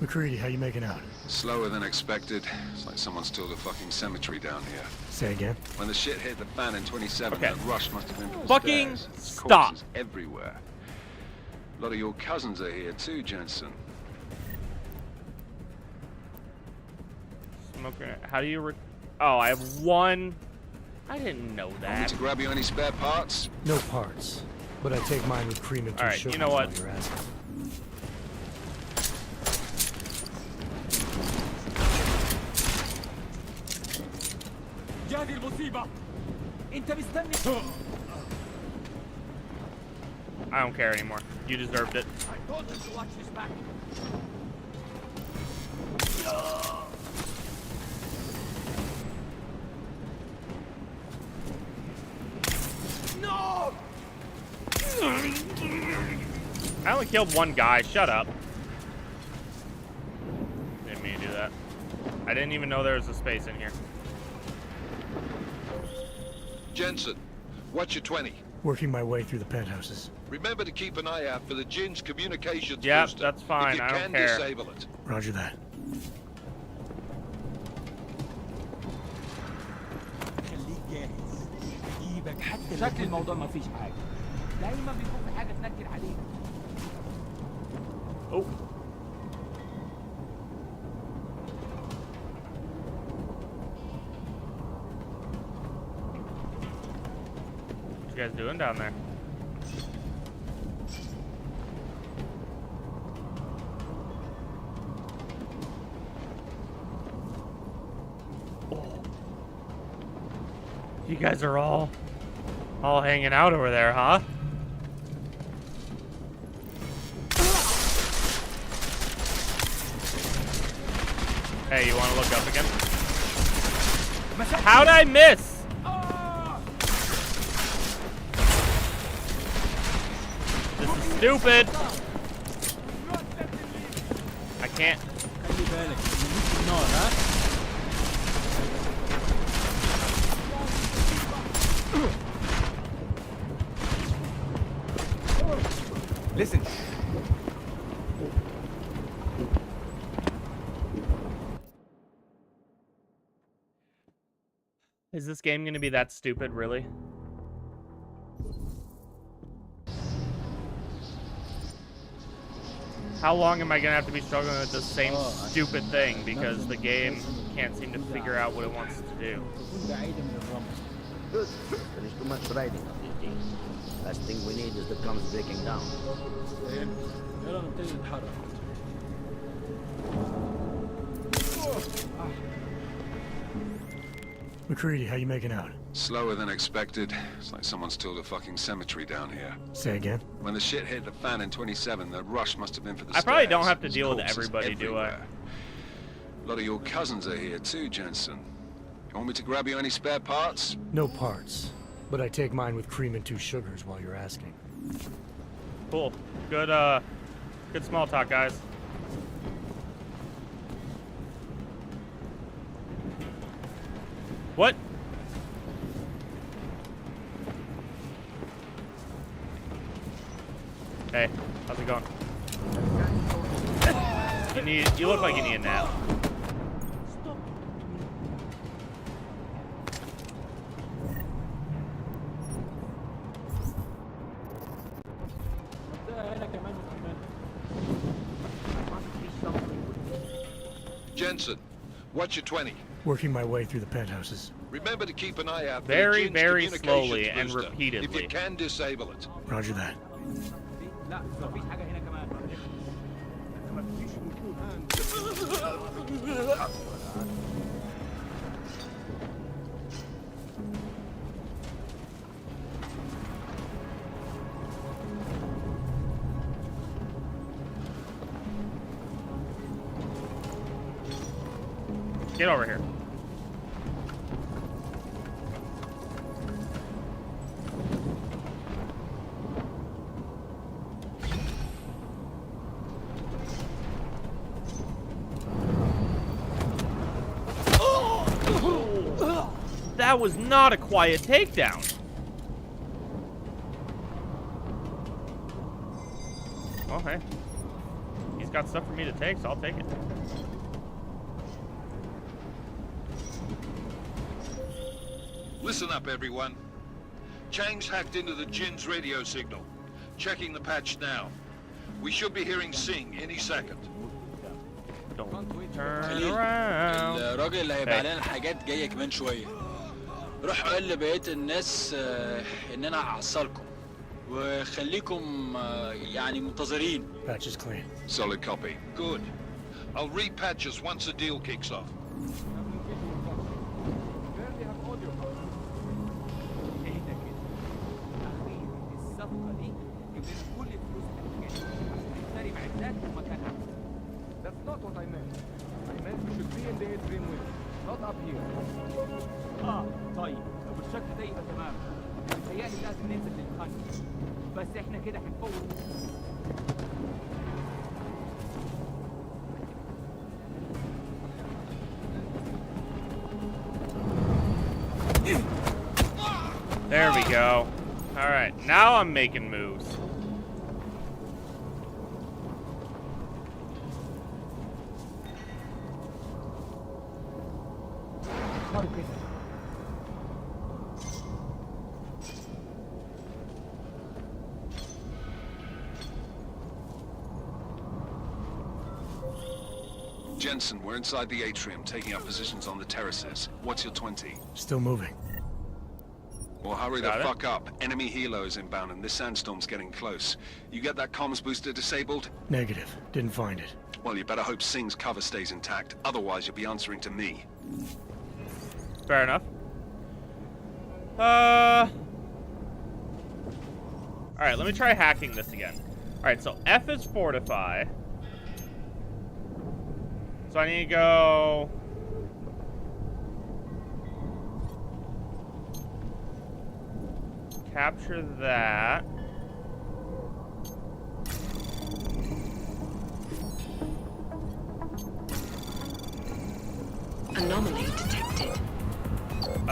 McCready, how you making out? Slower than expected. It's like someone stole the fucking cemetery down here. Say again? When the shit hit the fan in 27, Okay. that rush must have been for the Fucking stairs. There's stop. corpses everywhere. A lot of your cousins are here too, Jensen. Smoker, how do you oh, I have 1. I didn't know Want me that. to grab you any spare parts? No parts. But I take mine with cream and 2 Alright, sugars you know what? while you're at it. جادي المصيبة. أنت مستني. I don't care anymore. You deserved it. I told you to watch this back. No! I only killed 1 guy. Shut up. Didn't mean to do that. I didn't even know there was a space in here. Jensen, what's your 20? Working my way through the penthouses. Remember to keep an eye out for the Jinn's communications Yep, booster. that's fine. If you I don't can, care. disable it. Roger that. خليك جاهز. اجيبك حتى شكل الموضوع ما فيش حاجة. دايما بيكون في حاجة تنكر عليك. Oh. What you guys doing down there? You guys are all hanging out over there, huh? Hey, you want to look up again? How'd I miss? stupid. I can't. خلي بالك مش النار ها. Listen. Is this game going to be that stupid, really? How long am I going to have to be struggling with the same stupid thing because the game can't seem to figure out what it wants to do? Good. There's too much riding of these things. Last thing we need is the comes breaking down. McCready, how you making out? Slower than expected. It's like someone's tilled a fucking cemetery down here. Say again? When the shit hit the fan in 27, the rush must have been for the I probably don't stairs. have to deal with Corpses everybody, do I? everywhere. A lot of your cousins are here too, Jensen. You want me to grab you any spare parts? No parts. But I take mine with cream and 2 sugars while you're asking. Cool. Good, good small talk, guys. What? Hey, how's it going? You look like you need a nap. Jensen, what's your 20? Working my way through the penthouses. Remember to keep an eye out for Very, the Jin's very communications slowly and booster. repeatedly. If you can, disable it. Roger that. لا مفيش حاجة هنا كمان. مفيش Get over here. That was not a quiet takedown. Well, hey. He's got stuff for me to take, so I'll take it. Listen up, everyone. Chang's hacked into the Jin's radio signal. Checking the patch now. We should be hearing Sing any second. Don't turn خليل around. الراجل اللي هيبقى علينا الحاجات جايه كمان شويه. روح قال لبقيه الناس ان انا هعصلكم وخليكم يعني منتظرين. Patch is clean. Solid copy. Good. I'll repatch us once the deal kicks off. الصفقة دي يبقى كل فلوس الحاجات عشان نشتري معدات ومكانها. That's not what I meant. I meant we should be in the atrium with, not up here. طيب لو بالشكل ده يبقى تمام. متهيألي لازم ننزل للخلف. بس احنا كده هنفوت. There we go. All right, now I'm making moves. Jensen, we're inside the atrium, taking up positions on the terraces. What's your 20? Still moving. Well, hurry Got the it. fuck up. Enemy helo is inbound and this sandstorm's getting close. You get that comms booster disabled? Negative. Didn't find it. Well, you better hope Sing's cover stays intact. Otherwise, you'll be answering to me. Fair enough. All right, let me try hacking this again. All right, so F is fortify. So I need to go... capture that.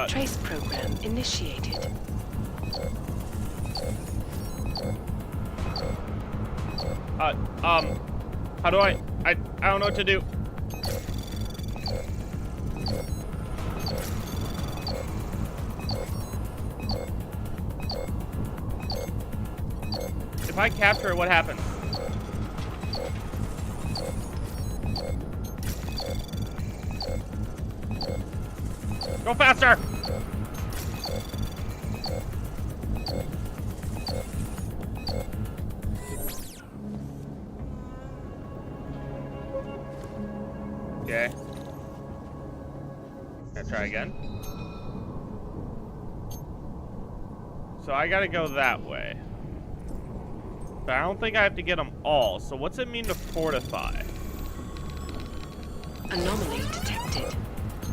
Trace program initiated. How do I don't know what to do. If I capture it, what happens? Go faster! Okay. Gotta try again. So I gotta go that way. But I don't think I have to get them all. So what's it mean to fortify? Anomaly detected.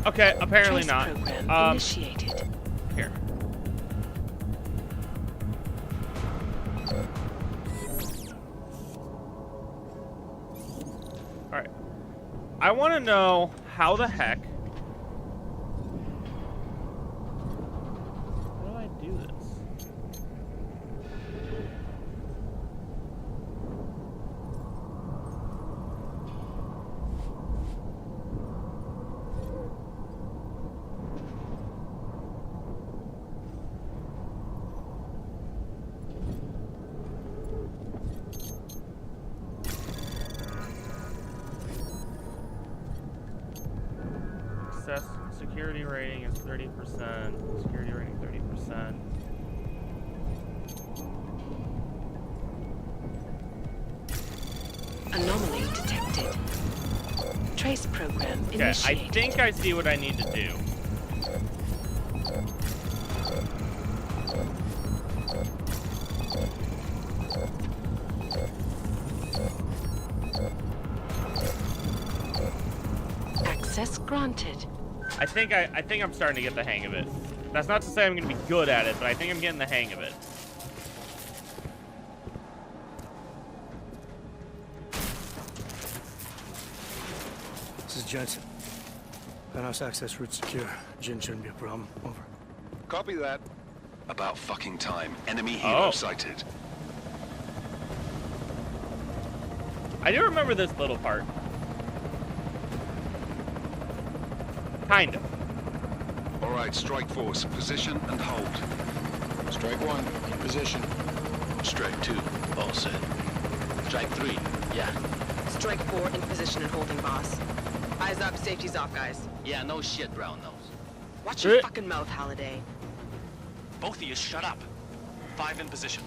Okay, apparently Trace not. program initiated. Here. Alright. I want to know how the heck... How do I do this? Security rating is 30%. Security rating 30%. Anomaly detected. Trace program Okay, initiated. I think I see what I need to do. Access granted. I think I'm starting to get the hang of it. That's not to say I'm going to be good at it, but I think I'm getting the hang of it. This is Jensen. Penthouse access route secure. Jin shouldn't be a problem. Over. Copy that. About fucking time. Enemy helo sighted. I do remember this little part. Kind of. All right, strike force. Position and hold. Strike 1, in position. Strike 2, all set. Strike 3, yeah. Strike 4 in position and holding, boss. Eyes up, safety's off, guys. Yeah, no shit, brown nose. Watch your fucking mouth, Halliday. Both of you shut up. 5 in position.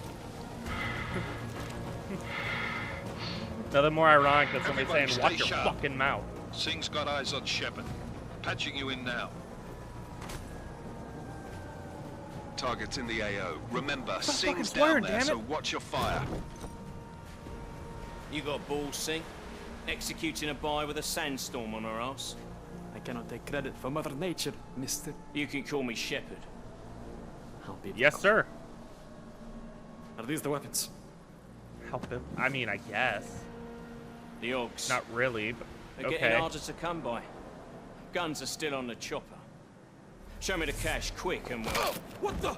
Nothing more ironic than somebody Everybody saying, stay watch your sharp. fucking mouth. Singh's got eyes on Shepard. Patching you in now. Target's in the AO. Remember, Stop Singh's fucking swearing, down there, damn so it. watch your fire. You got balls, Singh? Executing a buy with a sandstorm on her ass? I cannot take credit for Mother Nature, mister. You can call me Shepard. Help it. Yes, sir. Are these the weapons? Help him. I mean, I guess. The Ogs. Not really, but They're okay. getting harder to come by. Guns are still on the chopper. Show me the cash quick and we'll... Oh, what the?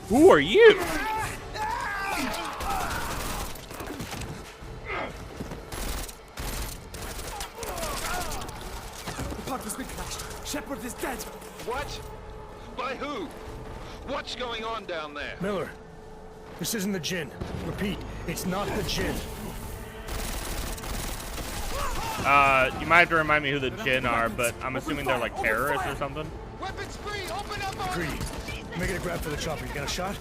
Who are you? The park has been crashed. Shepard is dead. What? By who? What's going on down there? Miller, this isn't the Jinn. Repeat, it's not the Jinn. You might have to remind me who the Jinn are, but I'm assuming they're like terrorists or something. Weapons free! Open up! Greedy, making a grab for the chopper. You got a shot?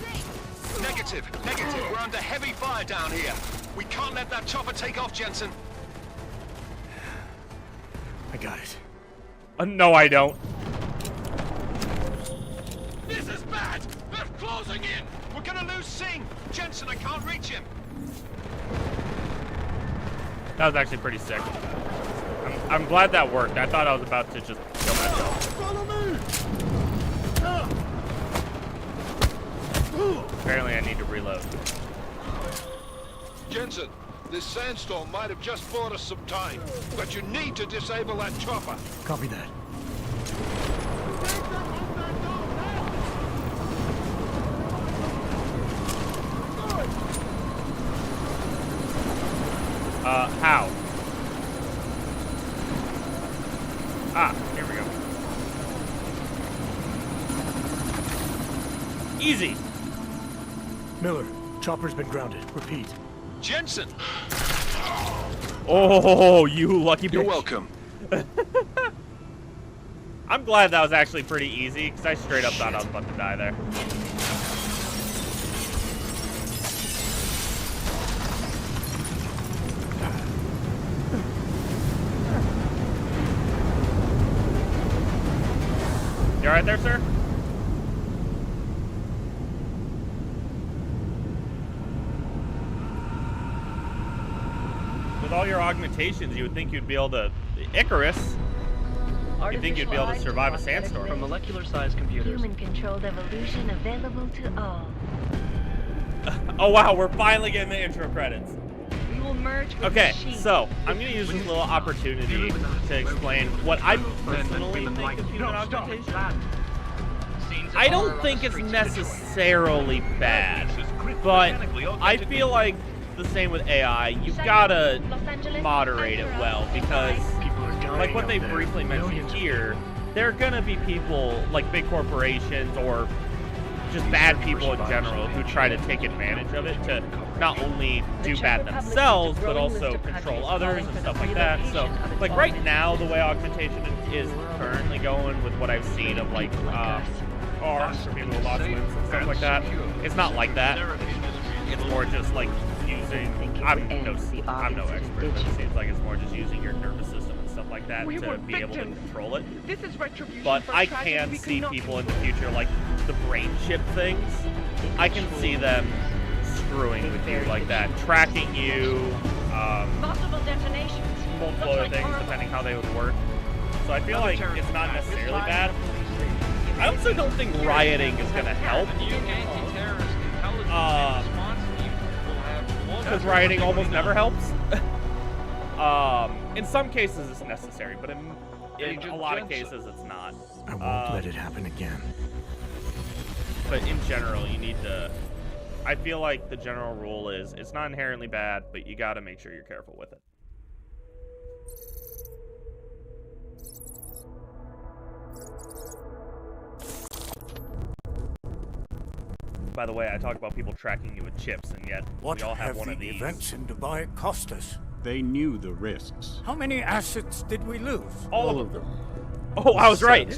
Negative. Negative. We're under heavy fire down here. We can't let that chopper take off, Jensen. I got it. No, I don't. This is bad! They're closing in! We're gonna lose Singh. Jensen, I can't reach him. That was actually pretty sick. I'm glad that worked. I thought I was about to just kill myself. Follow me! Apparently I need to reload. Jensen, this sandstorm might have just bought us some time, but you need to disable that chopper. Copy that. How? Ah, here we go. Easy. Miller, chopper's been grounded. Repeat. Jensen! Oh, you lucky bitch. You're welcome. I'm glad that was actually pretty easy, because I straight up thought I was about to die there. You alright there, sir? With all your augmentations, you would think you'd be able to... Icarus! You'd think you'd be able to survive a sandstorm. From molecular-sized computers. Human-controlled evolution available to all. Oh wow, we're finally getting the intro credits. We will merge with Okay, machines. so I'm gonna use this little opportunity to explain what I personally think of human augmentation. I don't think it's necessarily bad, but I feel like the same with AI. You've gotta moderate it well, because like what they briefly mentioned here, there are gonna be people like big corporations or just bad people in general who try to take advantage of it to not only do bad themselves, but also control others and stuff like that. So, like right now, the way augmentation is currently going with what I've seen of like arms for people with lots of limbs and stuff like that, it's not like that. It's more just like using, I'm no expert, but it seems like it's more just using your nervous system and stuff like that to be able to control it. This is retribution. But I can see people in the future, like the brain chip things, I can see them screwing with you like that, tracking you, Possible detonations. multiple other things depending how they would work. So I feel like it's not necessarily bad. I also don't think rioting is going to help. Because rioting almost never helps. In some cases it's necessary, but in a lot of cases it's not. I won't let it happen again. But in general, you need to... I feel like the general rule is it's not inherently bad, but you gotta make sure you're careful with it. By the way, I talk about people tracking you with chips, and yet What we all have one the of these. events in Dubai cost us? They knew the risks. How many assets did we lose? All of them. Oh, I was right.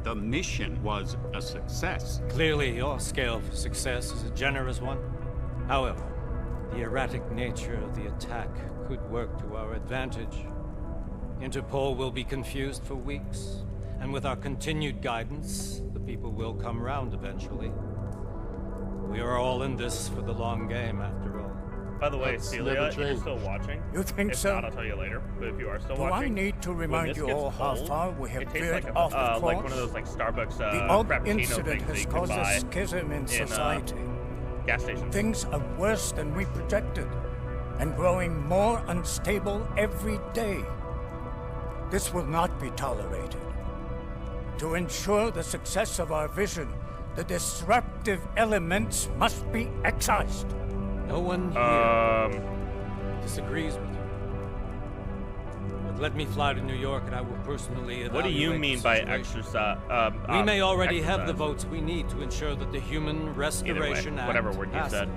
The mission was a success. Clearly, your scale for success is a generous one. However, the erratic nature of the attack could work to our advantage. Interpol will be confused for weeks, and with our continued guidance, the people will come round eventually. We are all in this for the long game, after all. By the way, Celia, if you're still watching, You think if so? not, I'll tell you later. But if you are still Do watching, I need to when remind this you gets all how cold, far we have it tastes veered like off the course? like one of those like Starbucks The Og Frappuccino incident things that has you can caused a buy schism in society. gas stations. Things are worse than we projected, and growing more unstable every day. This will not be tolerated. To ensure the success of our vision, the disruptive elements must be excised. No one here disagrees with you. But let me fly to New York and I will personally evaluate. What do you mean the by situation. exercise? We may already have the exercise. votes we need to ensure that the Human Restoration Act whatever word you passes. said.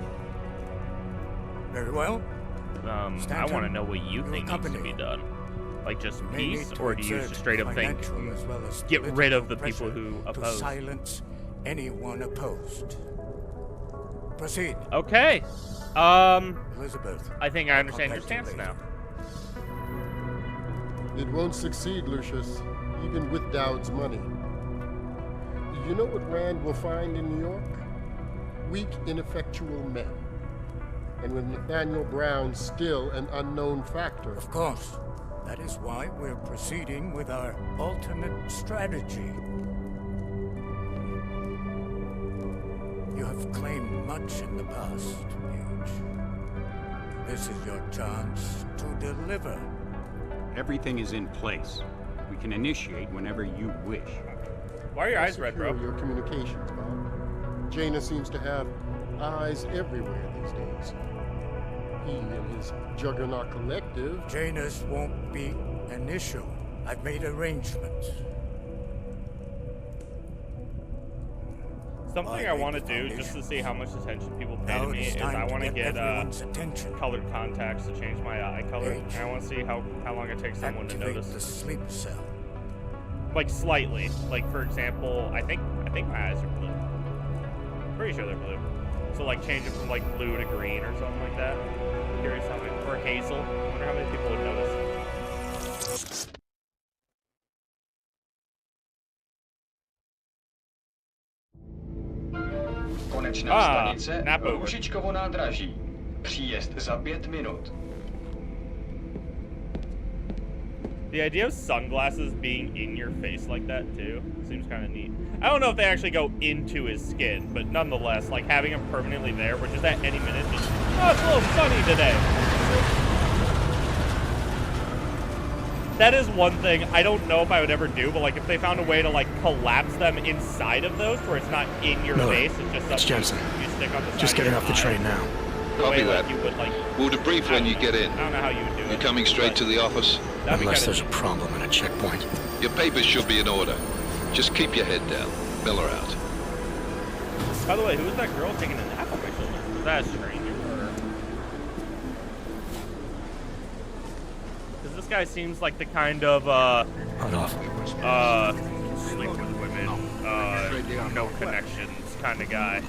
Very well. I want to know what you think needs to be done. Like just peace, or do you just straight up think get rid of the people who to oppose? silence anyone opposed. Proceed. Okay. Elizabeth, I think I understand your stance now. It won't succeed, Lucius, even with Dowd's money. You know what Rand will find in New York? Weak, ineffectual men. And with Nathaniel Brown still an unknown factor. Of course. That is why we're proceeding with our alternate strategy. You have claimed much in the past, Huge. This is your chance to deliver. Everything is in place. We can initiate whenever you wish. Why are your eyes red, bro? Your communications, Bob. Jaina seems to have eyes everywhere these days. he and his Juggernaut collective. Janus won't be an issue. I've made arrangements. Something I want to do just to see how much attention people pay to me is I want to get colored contacts to change my eye color. And I want to see how long it takes someone to notice. The sleep cell. Like slightly. Like for example, I think my eyes are blue. Pretty sure they're blue. So like change it from like blue to green or something like that. I'm curious how many, or hazel. I wonder how many people would notice. Konečná stanice Růžičkovo nádraží. Příjezd za 5 minut. The idea of sunglasses being in your face like that too seems kind of neat. I don't know if they actually go into his skin, but nonetheless, like having him permanently there, which is at any minute just, oh, it's a little sunny today. That is one thing I don't know if I would ever do, but like if they found a way to like collapse them inside of those where it's not in your face, it's just something Jensen. you stick on the side Just getting off the train now. Copy that. You would, like, We'll debrief when you get in. I don't know how you would do it. You're coming straight to the office? Unless there's a problem at a checkpoint. Your papers should be in order. Just keep your head down. Miller out. By the way, who was that girl taking a nap on my shoulder? That's strange. Because this guy seems like the kind of, sleep with women, no connections kind of guy.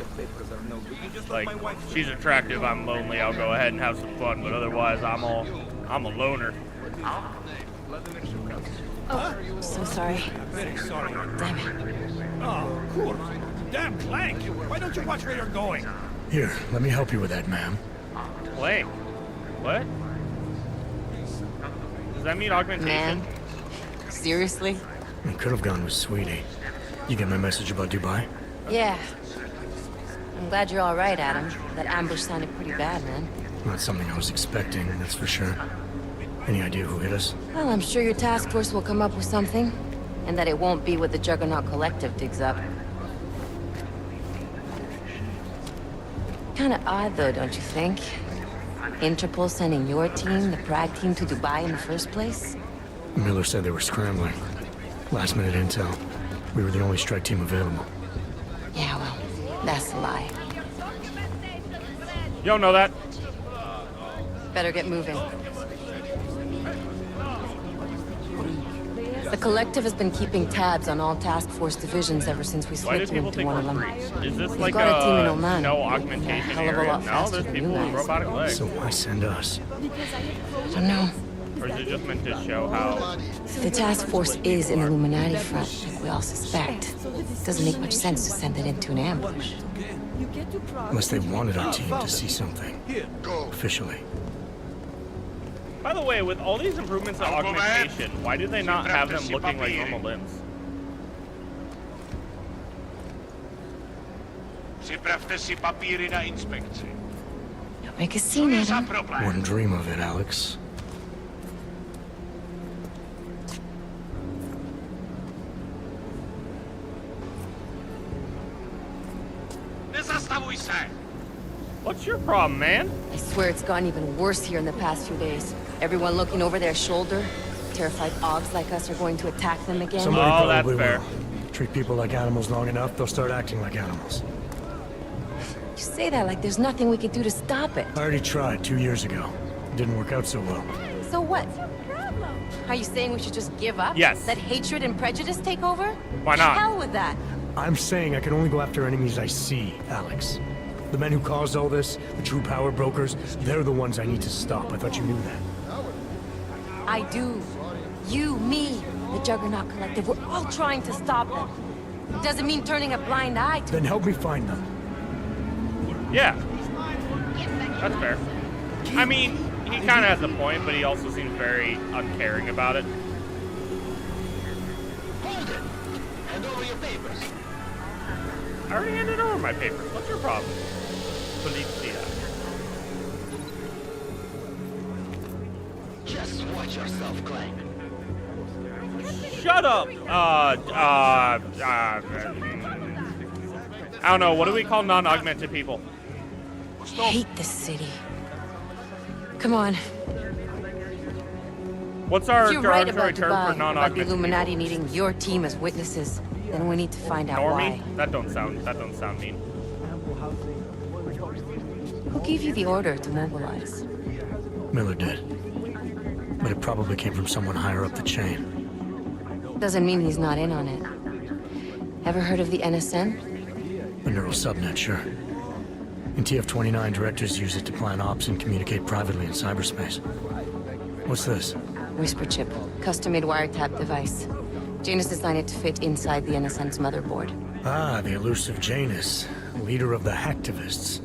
Like, she's attractive, I'm lonely, I'll go ahead and have some fun, but otherwise I'm a loner. Oh, so sorry. Very sorry. Damn it. Oh, cool. Damn Clank. Why don't you watch where you're going? Here, let me help you with that, ma'am. Clank? What? Does that mean augmentation? Man. Seriously? I could have gone with Sweetie. You get my message about Dubai? Yeah. I'm glad you're all right, Adam. That ambush sounded pretty bad, man. Not something I was expecting, that's for sure. Any idea who hit us? Well, I'm sure your task force will come up with something. And that it won't be what the Juggernaut Collective digs up. Kinda odd, though, don't you think? Interpol sending your team, the Prague team, to Dubai in the first place? Miller said they were scrambling. Last minute intel. We were the only strike team available. Yeah, well, that's a lie. You don't know that. Better get moving. The Collective has been keeping tabs on all task force divisions ever since we slipped into one of them. Is this We've like got a team in a Oman. no augmentation Hell of a area? lot No, faster there's than people you with guys. robotic legs. So why send us? I don't know. Or is it just meant to show how... If the task force is an Illuminati front, like we all suspect, it doesn't make much sense to send it into an ambush. Unless they wanted our team to see something. Officially. By the way, with all these improvements in augmentation, why do they not have them looking like normal limbs? Make a scene, Adam. Wouldn't dream of it, Alex. What's your problem, man? I swear it's gotten even worse here in the past few days. Everyone looking over their shoulder. Terrified Augs like us are going to attack them again. Somebody probably will. Treat people like animals long enough, they'll start acting like animals. You say that like there's nothing we could do to stop it. I already tried 2 years ago. Didn't work out so well. So what? Are you saying we should just give up? Yes. Let hatred and prejudice take over? Why not? Hell with that. I'm saying I can only go after enemies I see, Alex. The men who caused all this, the true power brokers, they're the ones I need to stop. I thought you knew that. I do. You, me, the Juggernaut Collective, we're all trying to stop them. It doesn't mean turning a blind eye to Then help me find them. Yeah. That's fair. I mean, he kind of has a point, but he also seems very uncaring about it. Hold it! Hand over your papers. I already handed over my papers. What's your problem? Policia. Just watch yourself, Clank. Shut up! I don't know, what do we call non-augmented people? hate this city. Come on. What's our You're right about term for Dubai, about the non-augmented Illuminati needing your team as witnesses. Then we need to find out Normie? why. That don't sound mean. Who gave you the order to mobilize? Miller did. But it probably came from someone higher up the chain. Doesn't mean he's not in on it. Ever heard of the NSN? The neural subnet, sure. In TF-29, directors use it to plan ops and communicate privately in cyberspace. What's this? Whisper chip. Custom-made wiretap device. Janus designed it to fit inside the NSN's motherboard. Ah, the elusive Janus. Leader of the hacktivists.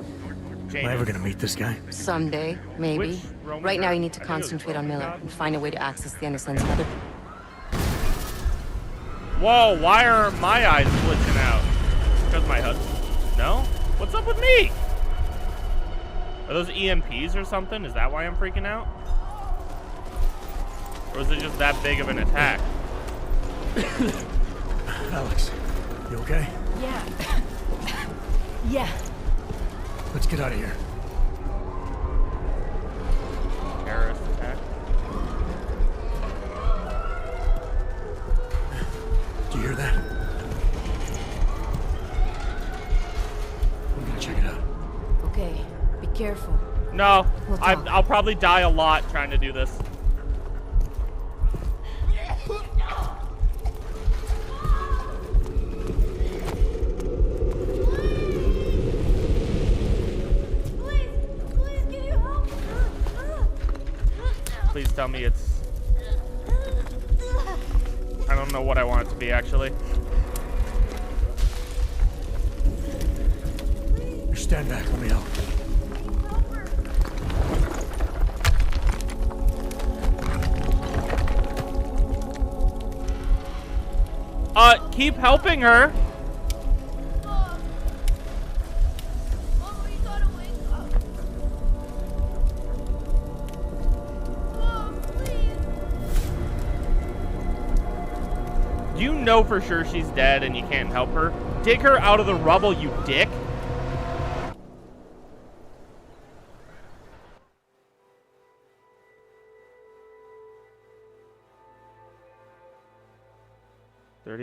Am I ever gonna meet this guy? Someday, maybe. Right now you need to concentrate on Miller and find a way to access the NSN's motherboard. Whoa, why are my eyes glitching out? Because my HUD. No? What's up with me? Are those EMPs or something? Is that why I'm freaking out? Or is it just that big of an attack? Alex, you okay? Yeah. Yeah. Let's get out of here. Terrorist attack. Do you hear that? I'm gonna check it out. Okay, be careful. No, We'll talk. I'll probably die a lot trying to do this. Please tell me it's... I don't know what I want it to be, actually. Stand back, let me help. Keep helping her. You know for sure she's dead and you can't help her. Dig her out of the rubble, you dick.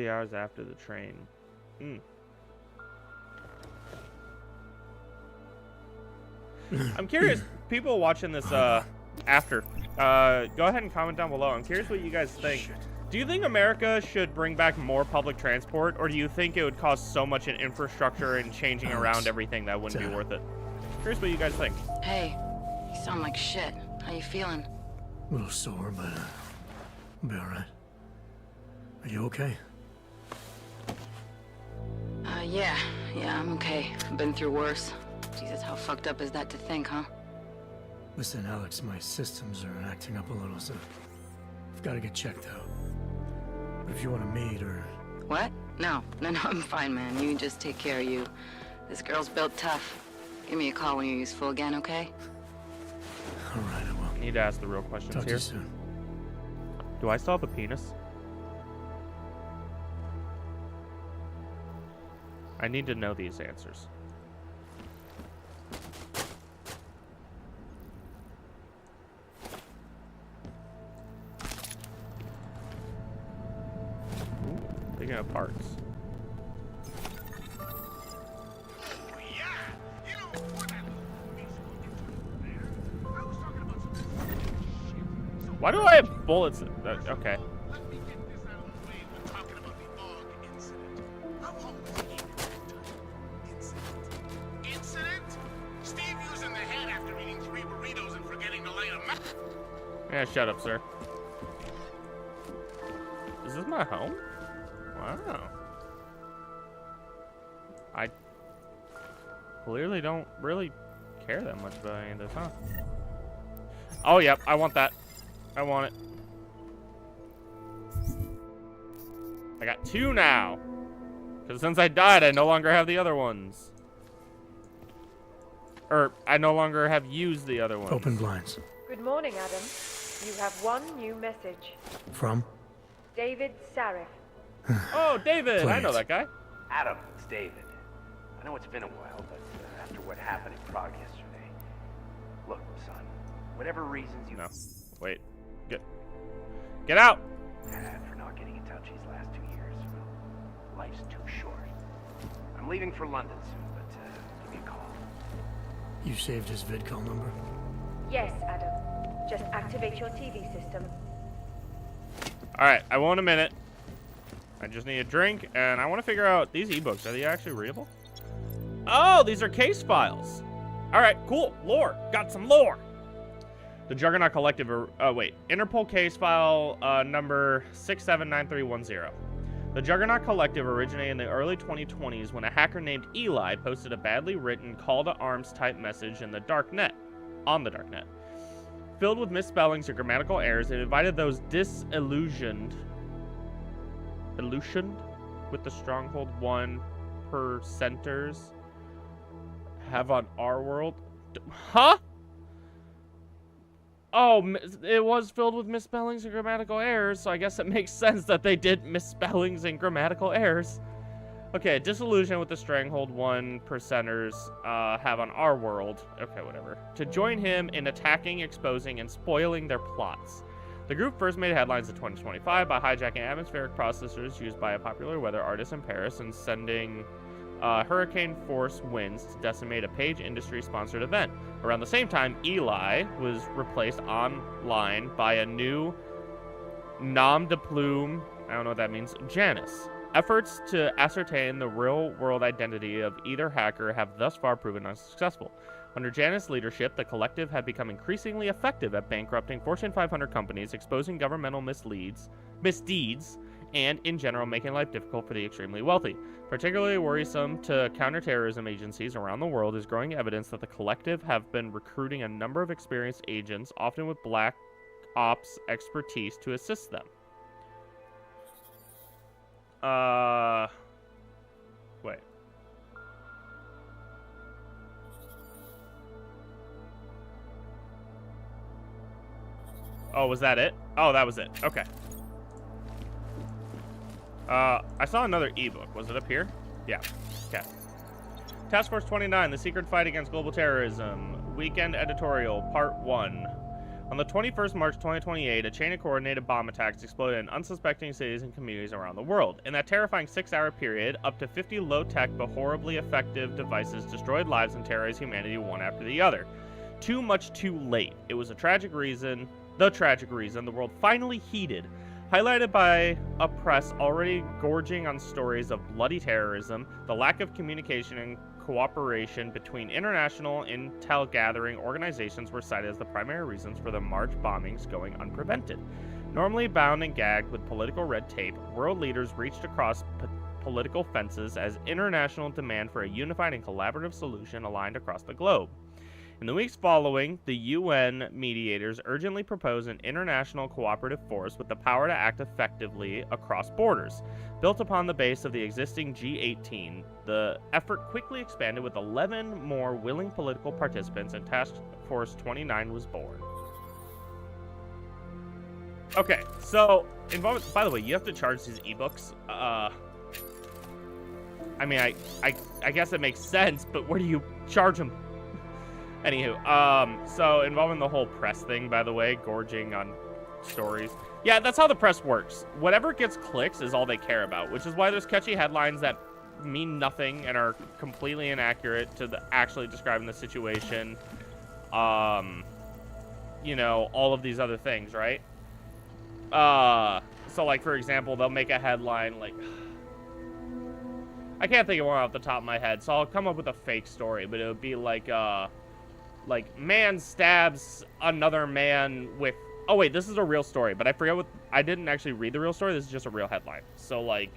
Hours after the train. I'm curious, people watching this after, go ahead and comment down below. I'm curious what you guys think. Do you think America should bring back more public transport, or do you think it would cost so much in infrastructure and changing around everything that wouldn't be worth it? Curious what you guys think. Hey, you sound like shit. How you feeling? A little sore, but I'll be alright. Are you okay? Yeah, I'm okay. I've been through worse. Jesus, how fucked up is that to think, huh? Listen, Alex, my systems are acting up a little, so I've got to get checked out. But if you want to meet or... What? No, I'm fine, man. You just take care of you. This girl's built tough. Give me a call when you're useful again, okay? Alright, I will. Need to ask the real questions Talk here. To you soon. Do I still have a penis? I need to know these answers. Thinking of parts. Why do I have bullets? Okay. Yeah, shut up, sir. Is this my home? Wow. I clearly don't really care that much about any of this, huh? Oh, yep, I want that. I want it. I got 2 now. Because since I died, I no longer have the other ones. Or, I no longer have used the other ones. Open blinds. Good morning, Adam. You have one new message. From? David Sarif. Oh, David! I know that guy. Adam, it's David. I know it's been a while, but after what happened in Prague yesterday... Look, son, Whatever reasons you... No. Wait. Get out! Had for not getting in touch these last 2 years. Well, life's too short. I'm leaving for London soon, but give me a call. You saved his vidcall number? Yes, Adam. Just activate your TV system. Alright, I won't a minute. I just need a drink, and I want to figure out these ebooks. Are they actually readable? Oh, these are case files. Alright, cool. Lore. Got some lore. The Juggernaut Collective, Interpol case file number 679310. The Juggernaut Collective originated in the early 2020s when a hacker named Eli posted a badly written call to arms type message in the darknet, on the darknet. Filled with misspellings or grammatical errors, it invited those disillusioned with the Stronghold 1 percenters have on our world. Huh? Oh, it was filled with misspellings and grammatical errors, so I guess it makes sense that they did misspellings and grammatical errors. Okay, disillusion with the Stronghold 1 percenters have on our world. Okay, whatever. To join him in attacking, exposing, and spoiling their plots. The group first made headlines in 2025 by hijacking atmospheric processors used by a popular weather artist in Paris and sending hurricane-force winds to decimate a Page Industries-sponsored event. Around the same time, Eli was replaced online by a new nom de plume, I don't know what that means, Janice. Efforts to ascertain the real-world identity of either hacker have thus far proven unsuccessful. Under Janice's leadership, the collective had become increasingly effective at bankrupting Fortune 500 companies, exposing governmental misdeeds, and, in general, making life difficult for the extremely wealthy. Particularly worrisome to counterterrorism agencies around the world is growing evidence that the collective have been recruiting a number of experienced agents, often with black ops expertise, to assist them. Wait. Oh, was that it? Oh, that was it. Okay. I saw another ebook. Was it up here? Yeah. Okay. Task Force 29, The Secret Fight Against Global Terrorism. Weekend Editorial, Part 1. On the 21st March 2028, a chain of coordinated bomb attacks exploded in unsuspecting cities and communities around the world. In that terrifying 6-hour period, up to 50 low-tech but horribly effective devices destroyed lives and terrorized humanity one after the other. Too much too late. It was the tragic reason the world finally heeded, highlighted by a press already gorging on stories of bloody terrorism. The lack of communication and cooperation between international intel-gathering organizations were cited as the primary reasons for the March bombings going unprevented. Normally bound and gagged with political red tape, world leaders reached across political fences as international demand for a unified and collaborative solution aligned across the globe. In the weeks following, the UN mediators urgently proposed an international cooperative force with the power to act effectively across borders. Built upon the base of the existing G18, the effort quickly expanded with 11 more willing political participants, and Task Force 29 was born. Okay, so, by the way, you have to charge these ebooks. I mean, I guess it makes sense, but where do you charge them? Anywho, so involving the whole press thing, by the way, gorging on stories. Yeah, that's how the press works. Whatever gets clicks is all they care about, which is why there's catchy headlines that mean nothing and are completely inaccurate to actually describing the situation. You know, all of these other things, right? So like, for example, they'll make a headline like... I can't think of one off the top of my head, so I'll come up with a fake story, but it would be like, man stabs another man with... Oh, wait, this is a real story, but I forget what... I didn't actually read the real story. This is just a real headline. So, like,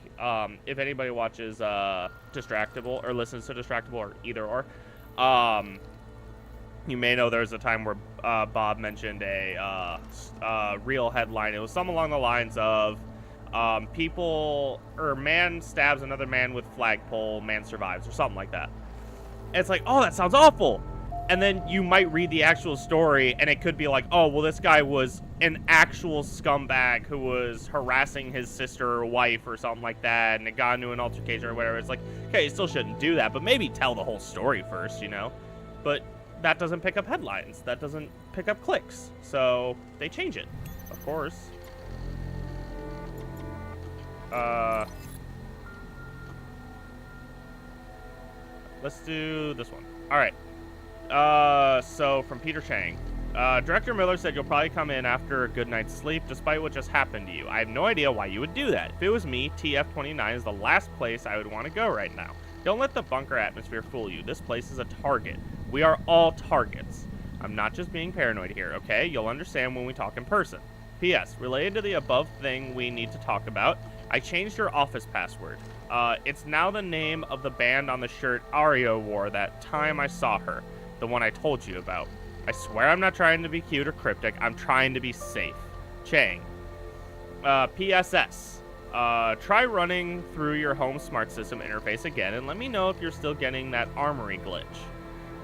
if anybody watches Distractable, or listens to Distractable, or either or, you may know there's a time where Bob mentioned a real headline. It was something along the lines of, man stabs another man with flagpole, man survives, or something like that. And it's like, oh, that sounds awful. And then you might read the actual story, and it could be like, oh, well, this guy was an actual scumbag who was harassing his sister or wife or something like that, and it got into an altercation or whatever. It's like, okay, you still shouldn't do that, but maybe tell the whole story first, you know? But that doesn't pick up headlines. That doesn't pick up clicks. So they change it, of course. Let's do this one. All right. So from Peter Chang. Director Miller said you'll probably come in after a good night's sleep, despite what just happened to you. I have no idea why you would do that. If it was me, TF-29 is the last place I would want to go right now. Don't let the bunker atmosphere fool you. This place is a target. We are all targets. I'm not just being paranoid here, okay? You'll understand when we talk in person. P.S. Related to the above thing we need to talk about, I changed your office password. It's now the name of the band on the shirt Ario wore that time I saw her. The one I told you about. I swear I'm not trying to be cute or cryptic. I'm trying to be safe. Chang. PSS. Try running through your home smart system interface again and let me know if you're still getting that armory glitch.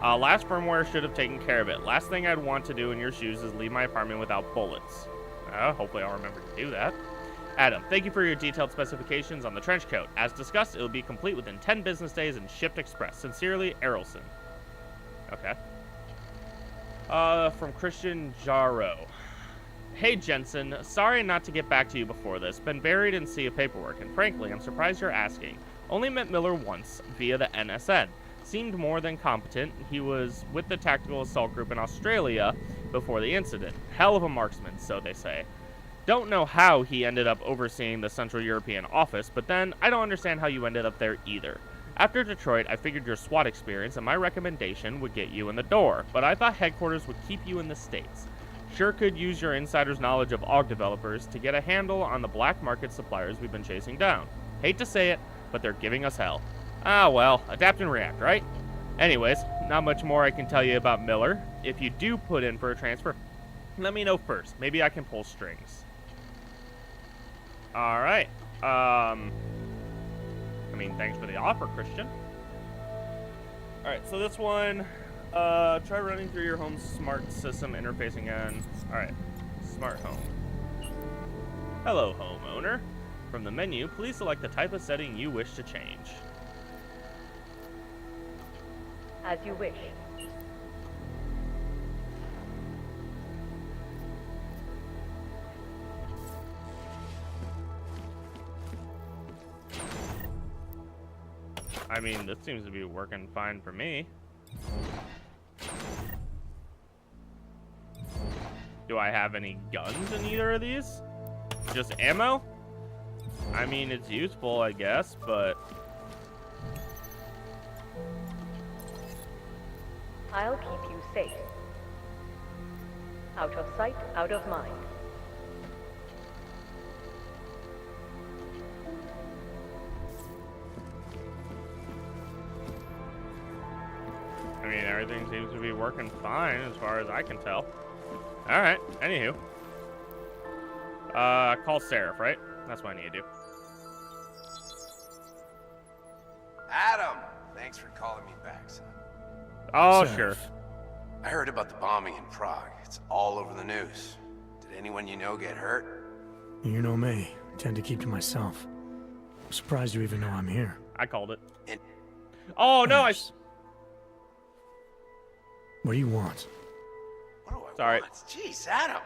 Last firmware should have taken care of it. Last thing I'd want to do in your shoes is leave my apartment without bullets. Hopefully I'll remember to do that. Adam, thank you for your detailed specifications on the trench coat. As discussed, it will be complete within 10 business days and shipped express. Sincerely, Errolson. Okay. From Christian Jaro. Hey, Jensen. Sorry not to get back to you before this. Been buried in sea of paperwork, and frankly, I'm surprised you're asking. Only met Miller once, via the NSN. Seemed more than competent. He was with the Tactical Assault Group in Australia before the incident. Hell of a marksman, so they say. Don't know how he ended up overseeing the Central European office, but then I don't understand how you ended up there either. After Detroit, I figured your SWAT experience and my recommendation would get you in the door, but I thought headquarters would keep you in the States. Sure could use your insider's knowledge of AUG developers to get a handle on the black market suppliers we've been chasing down. Hate to say it, but they're giving us hell. Ah, well, adapt and react, right? Anyways, not much more I can tell you about Miller. If you do put in for a transfer, let me know first. Maybe I can pull strings. Alright. I mean, thanks for the offer, Christian. Alright, so this one, try running through your home smart system interface again. Alright, smart home. Hello, homeowner. From the menu, please select the type of setting you wish to change. As you wish. I mean, this seems to be working fine for me. Do I have any guns in either of these? Just ammo? I mean, it's useful, I guess, but... I'll keep you safe. Out of sight, out of mind. I mean, everything seems to be working fine as far as I can tell. Alright, anywho. Call Seraph, right? That's what I need to do. Adam! Thanks for calling me back, son. Oh, Seraph. sure. I heard about the bombing in Prague. It's all over the news. Did anyone you know get hurt? You know me. I tend to keep to myself. I'm surprised you even know I'm here. I called it. Oh, no, Thanks. What do you want? What do I Sorry. want? Jeez, Adam.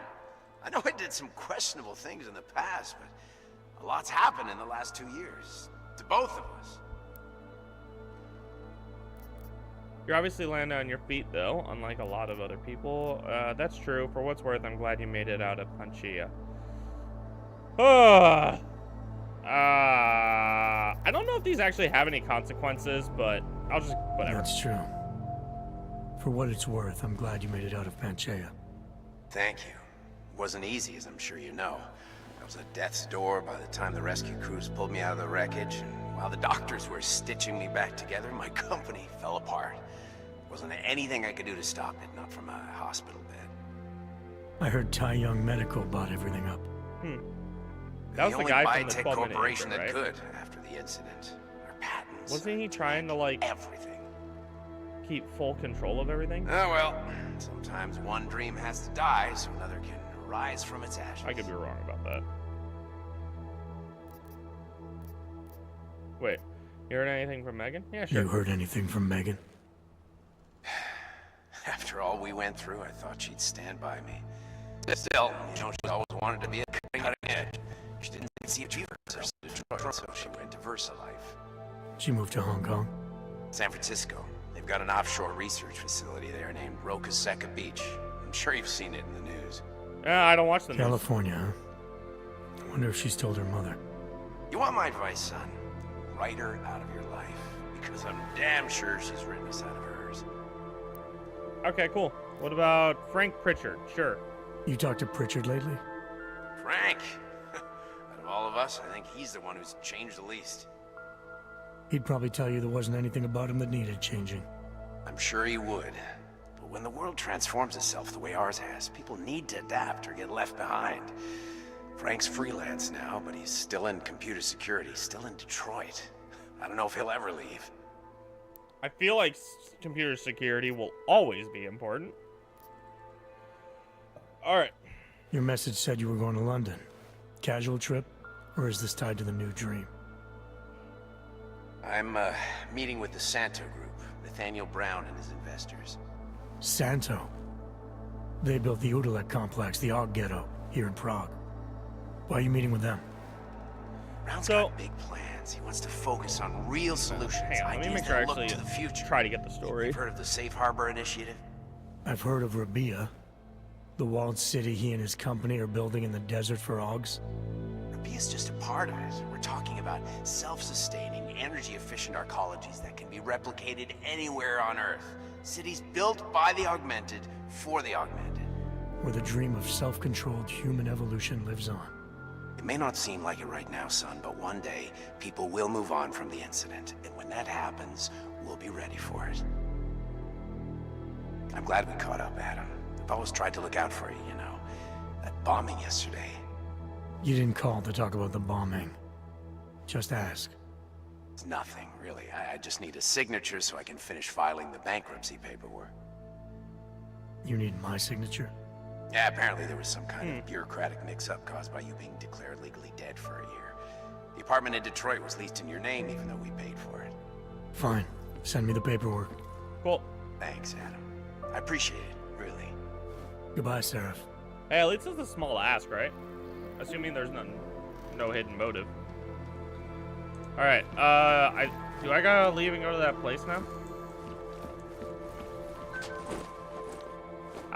I know I did some questionable things in the past, but a lot's happened in the last 2 years. To both of us. You're obviously landing on your feet, though, unlike a lot of other people. That's true. For what's worth, I'm glad you made it out of Panchia. I don't know if these actually have any consequences, but I'll just... whatever. That's true. For what it's worth, I'm glad you made it out of Panchea. Thank you. It wasn't easy, as I'm sure you know. I was at death's door by the time the rescue crews pulled me out of the wreckage, and while the doctors were stitching me back together, my company fell apart. Wasn't anything I could do to stop it, not from a hospital bed. I heard Tai Young Medical bought everything up. That was the only guy from the biotech 12-minute corporation intro, that right? could after the incident. Our patents. Wasn't he trying to, like... everything. Keep full control of everything? Oh, well. Sometimes one dream has to die so another can rise from its ashes. I could be wrong about that. Wait, you heard anything from Megan? Yeah, sure. You heard anything from Megan? After all we went through, I thought she'd stand by me. Still, you know, she always wanted to be a cutting edge. She didn't see achievers to Detroit, so she went to VersaLife. She moved to Hong Kong? San Francisco. They've got an offshore research facility there named Rocaseca Beach. I'm sure you've seen it in the news. I don't watch the news. California, huh? I wonder if she's told her mother. You want my advice, son? Write her out of your life. Because I'm damn sure she's written us out of hers. Okay, cool. What about Frank Pritchard? Sure. You talked to Pritchard lately? Frank! Out of all of us, I think he's the one who's changed the least. He'd probably tell you there wasn't anything about him that needed changing. I'm sure he would. But when the world transforms itself the way ours has, people need to adapt or get left behind. Frank's freelance now, but he's still in computer security, still in Detroit. I don't know if he'll ever leave. I feel like computer security will always be important. Alright. Your message said you were going to London. Casual trip? Or is this tied to the new dream? I'm meeting with the Santo Group, Nathaniel Brown and his investors. Santo? They built the Udalek complex, the Og Ghetto, here in Prague. Why are you meeting with them? Brown's got big plans. He wants to focus on real solutions. Hang on, let me make sure I actually to the future. Try to get the story. You've heard of the Safe Harbor Initiative? I've heard of Rabia, the walled city he and his company are building in the desert for Augs. Rabia's just a part of it. We're talking about self-sustaining, energy-efficient arcologies that can be replicated anywhere on Earth. Cities built by the augmented, for the augmented. Where the dream of self-controlled human evolution lives on. It may not seem like it right now, son, but one day, people will move on from the incident. And when that happens, we'll be ready for it. I'm glad we caught up, Adam. I've always tried to look out for you, you know. That bombing yesterday. You didn't call to talk about the bombing. Just ask. It's nothing, really. I just need a signature so I can finish filing the bankruptcy paperwork. You need my signature? Yeah, apparently there was some kind of bureaucratic mix-up caused by you being declared legally dead for a year. The apartment in Detroit was leased in your name even though we paid for it. Fine. Send me the paperwork. Cool. Thanks, Adam. I appreciate it, really. Goodbye, Seraph. Hey, at least it's a small ask, right? Assuming there's no hidden motive. Alright, do I gotta leave and go to that place now?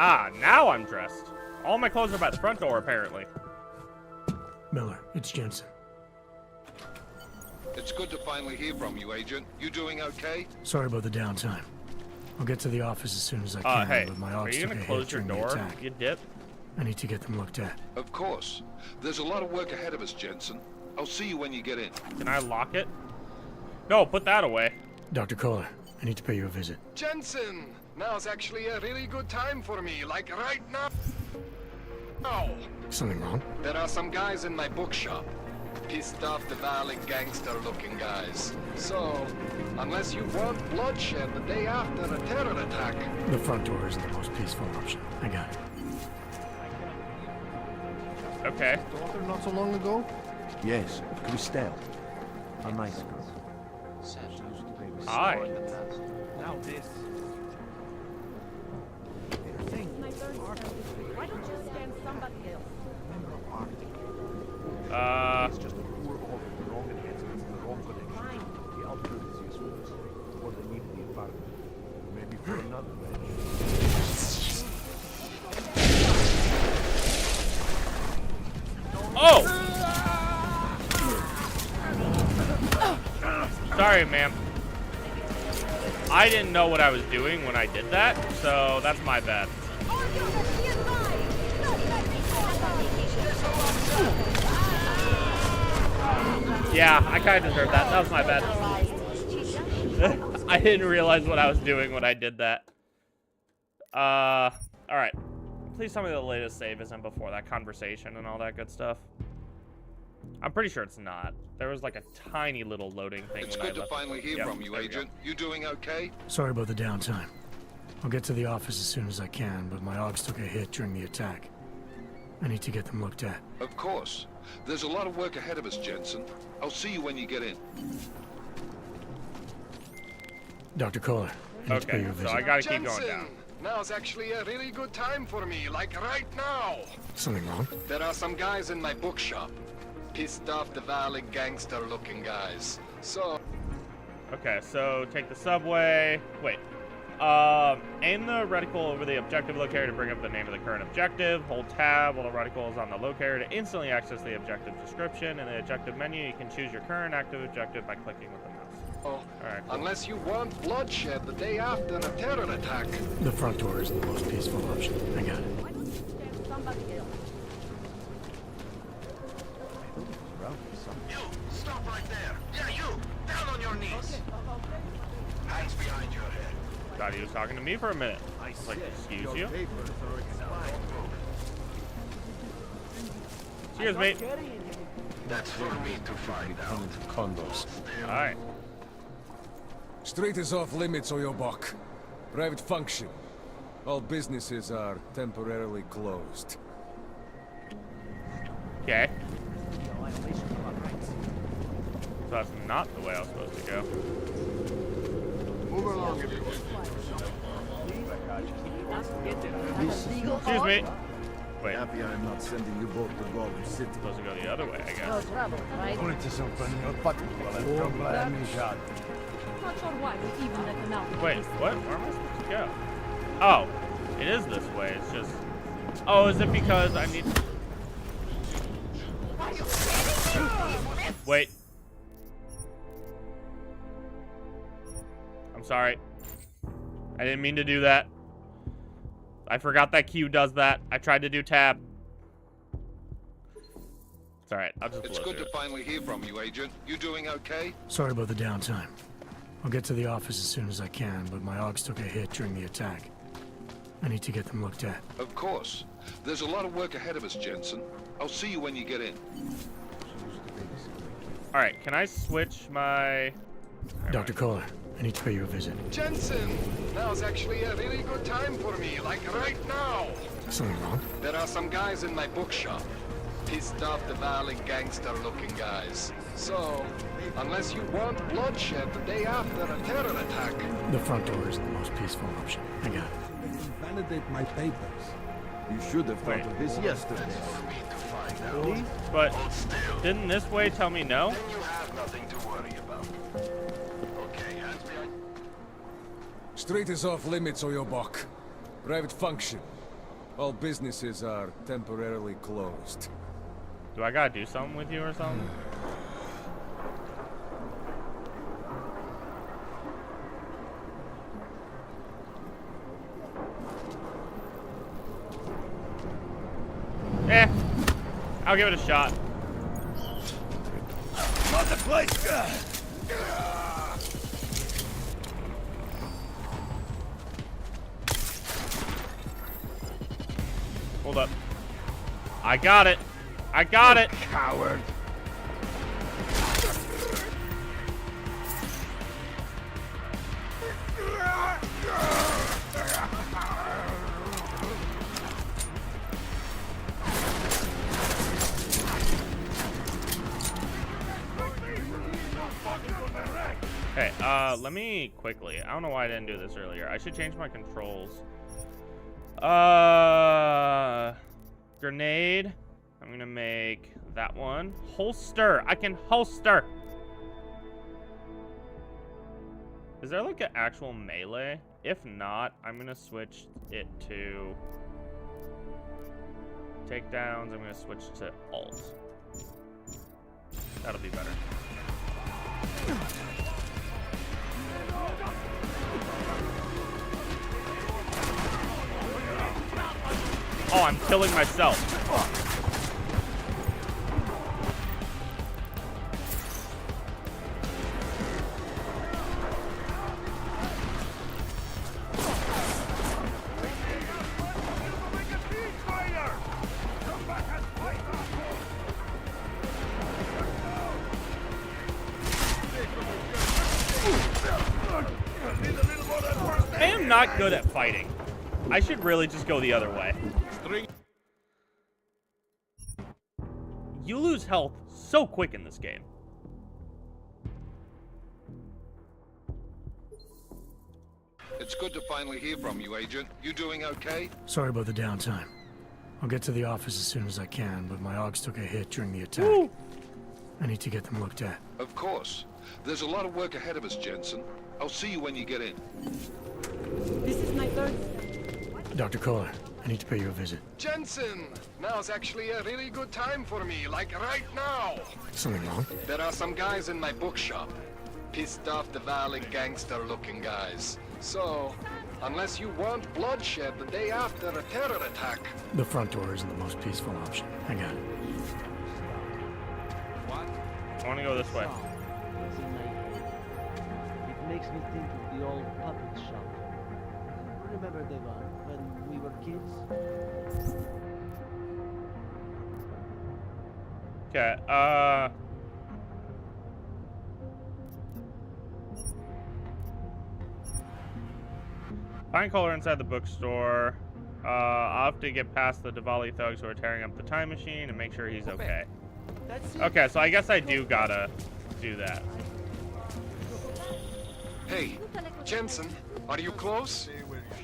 Ah, now I'm dressed. All my clothes are by the front door, apparently. Miller, it's Jensen. It's good to finally hear from you, Agent. You doing okay? Sorry about the downtime. I'll get to the office as soon as I can. Hey, with my are you gonna close your door? You dip? I need to get them looked at. Of course. There's a lot of work ahead of us, Jensen. I'll see you when you get in. Can I lock it? No, put that away. Dr. Kohler, I need to pay you a visit. Jensen! Now's actually a really good time for me, like right now. Oh! Something wrong? There are some guys in my bookshop. Pissed off the valley gangster-looking guys. So, unless you want bloodshed the day after a terror attack... The front door isn't the most peaceful option. I got it. Okay. Daughter not so long ago? Yes, Christelle. A nice girl. Hi. Now this. Why don't you stand somebody else? It's just a poor order, the wrong enhancements and the wrong connection. The output is useful for the need of the environment. Maybe for another Oh! Sorry, ma'am. I didn't know what I was doing when I did that, so that's my bad. Yeah, I kind of deserved that. That was my bad. I didn't realize what I was doing when I did that. Alright. Please tell me the latest save isn't before that conversation and all that good stuff. I'm pretty sure it's not. There was like a tiny little loading thing. It's good to finally hear from you, Agent. You doing okay? Sorry about the downtime. I'll get to the office as soon as I can, but my Augs took a hit during the attack. I need to get them looked at. Of course. There's a lot of work ahead of us, Jensen. I'll see you when you get in. Dr. Kohler, I need to pay you a visit. So I gotta keep going down. now's actually a really good time for me, like right now. Something wrong? There are some guys in my bookshop. Pissed off the valley gangster-looking guys. So... Okay, so take the subway. Wait. Aim the reticle over the objective locator to bring up the name of the current objective. Hold tab while the reticle is on the locator to instantly access the objective description. In the objective menu, you can choose your current active objective by clicking with the mouse. Oh, Alright, cool. Unless you want bloodshed the day after a terror attack. The front door is the most peaceful option. I got it. Why don't you stand somebody else? You, stop right there. Yeah, you, down on your knees. Hands behind your head. Thought he was talking to me for a minute. Like, excuse you? Cheers, mate. That's for me to find out. Condos. Alright. Street is off limits, Oyobok. Private function. All businesses are temporarily closed. Okay. So that's not the way I was supposed to go. Move along, everyone. Excuse me. Wait. Happy I'm not sending you both to Golden City. Supposed to go the other way, I No guess. trouble, right? Volete sopranire particolare, problemi già. Not sure why we even let them out. Wait, what? Where am I supposed to go? Oh, it is this way. It's just... Oh, is it because I need... Wait. I'm sorry. I didn't mean to do that. I forgot that Q does that. I tried to do tab. It's alright. I'll just It's blow good through to it. finally hear from you, Agent. You doing okay? Sorry about the downtime. I'll get to the office as soon as I can, but my Augs took a hit during the attack. I need to get them looked at. Of course. There's a lot of work ahead of us, Jensen. I'll see you when you get in. Alright, can I switch my... Dr. Kohler, I need to pay you a visit. Jensen, now's actually a really good time for me, like right now. Something wrong? There are some guys in my bookshop. Pissed off the valley gangster-looking guys. So, unless you want bloodshed the day after a terror attack. The front door is the most peaceful option. I got it. Validate my papers. You should have thought of this yesterday. Please? But didn't this way tell me no? Then you have nothing to worry about. Okay, hands behind. Street is off limits, Oyobok. Private function. All businesses are temporarily closed. Do I gotta do something with you or something? I'll give it a shot. On the place! Hold up. I got it. I got it. Coward. Okay, let me quickly. I don't know why I didn't do this earlier. I should change my controls. Grenade. I'm gonna make that one. Holster. I can holster. Is there like an actual melee? If not, I'm gonna switch it to takedowns. I'm gonna switch to alt. That'll be better. Oh, I'm killing myself. I am not good at fighting. I should really just go the other way. You lose health so quick in this game. It's good to finally hear from you, Agent. You doing okay? Sorry about the downtime. I'll get to the office as soon as I can, but my AUGs took a hit during the attack. Woo! I need to get them looked at. Of course. There's a lot of work ahead of us, Jensen. I'll see you when you get in. This is my third. Dr. Kohler, I need to pay you a visit. Jensen! Now's actually a really good time for me, like right now! Something wrong? There are some guys in my bookshop. Pissed off the Valley gangster-looking guys. So, unless you want bloodshed the day after a terror attack... The front door isn't the most peaceful option. I got it. I want to go this way. It makes me think of the old puppet shop. Remember the one when we were kids? Okay, find Kohler inside the bookstore. I'll have to get past the Diwali thugs who are tearing up the time machine and make sure he's okay. Okay, so I guess I do gotta do that. Hey, Jensen, are you close?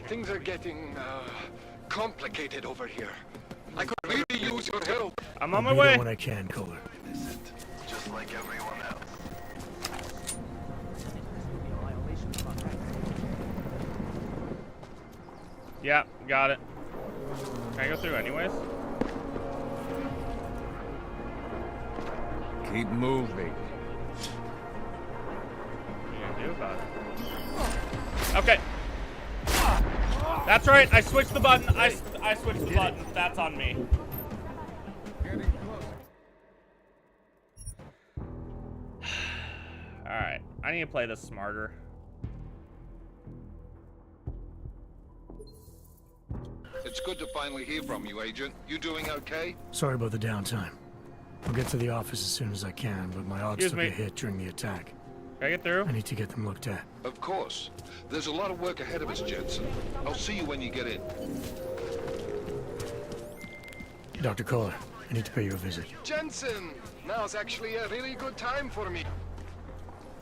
Things are getting, complicated over here. I could really use your help. I'm on my way. When I can, Kohler. Just like everyone else. Yeah, got it. Can I go through anyways? Keep moving. What are you gonna do about it? Okay. That's right, I switched the button. I switched the button. That's on me. Alright, I need to play this smarter. It's good to finally hear from you, Agent. You doing okay? Sorry about the downtime. I'll get to the office as soon as I can, but my AUGs took a hit during the attack. Can I get through? I need to get them looked at. Of course. There's a lot of work ahead of us, Jensen. I'll see you when you get in. Dr. Kohler, I need to pay you a visit. Jensen! Now's actually a really good time for me.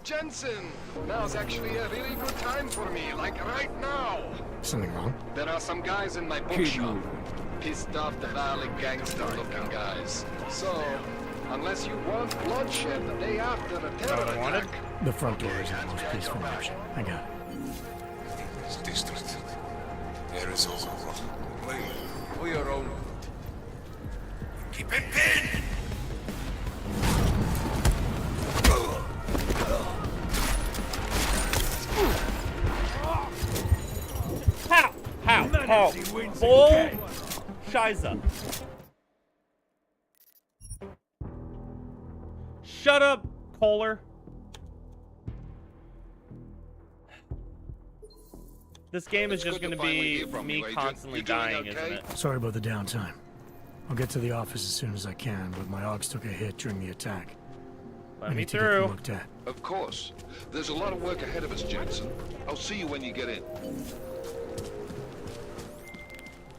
Jensen! Now's actually a really good time for me, like right now! Something wrong? There are some guys in my bookshop. Pissed off the Valley gangster-looking guys. So, unless you want bloodshed the day after a terror attack... The front door isn't the most peaceful option. I got it. This district, there is all. For your own. Keep it pinned! How? Bull Shiza. Shut up, Kohler. This game is just going to be me constantly dying, isn't it? Sorry about the downtime. I'll get to the office as soon as I can, but my AUGs took a hit during the attack. Let me through. Looked at. Of course. There's a lot of work ahead of us, Jensen. I'll see you when you get in.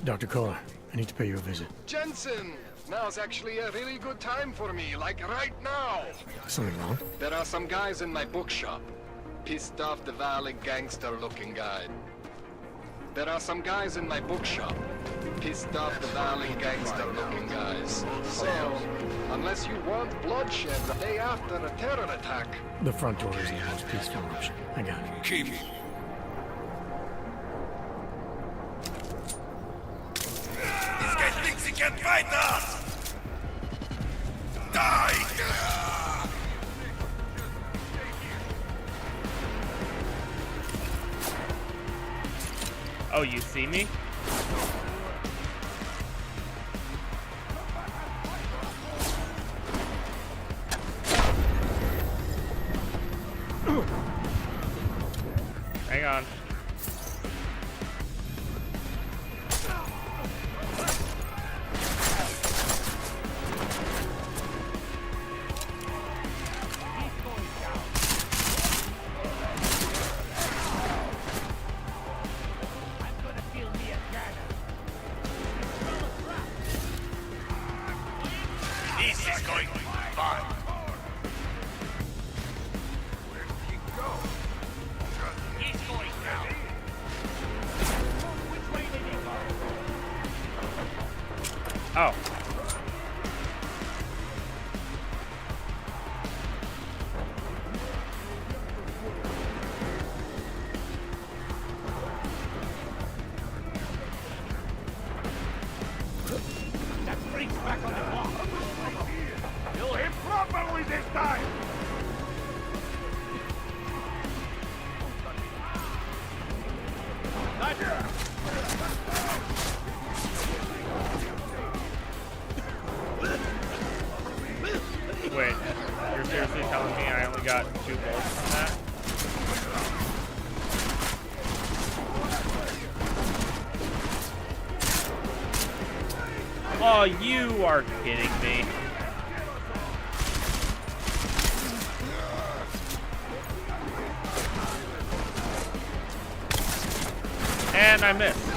Dr. Kohler, I need to pay you a visit. Jensen! Now's actually a really good time for me, like right now! Something wrong? There are some guys in my bookshop. Pissed off the Valley gangster-looking guy. There are some guys in my bookshop. Pissed off the Valley gangster-looking guys. So, unless you want bloodshed the day after a terror attack... The front door isn't the most peaceful option. I got it. Keep it. This guy thinks he can fight us! Die! Oh, you see me? Hang on. This is going to be fun. Where did he go? He's going down. Oh. That freak's back on the block. You'll hit properly this time. Wait, you're seriously telling me I only got 2 bullets from that? Oh, you are kidding me. And I missed.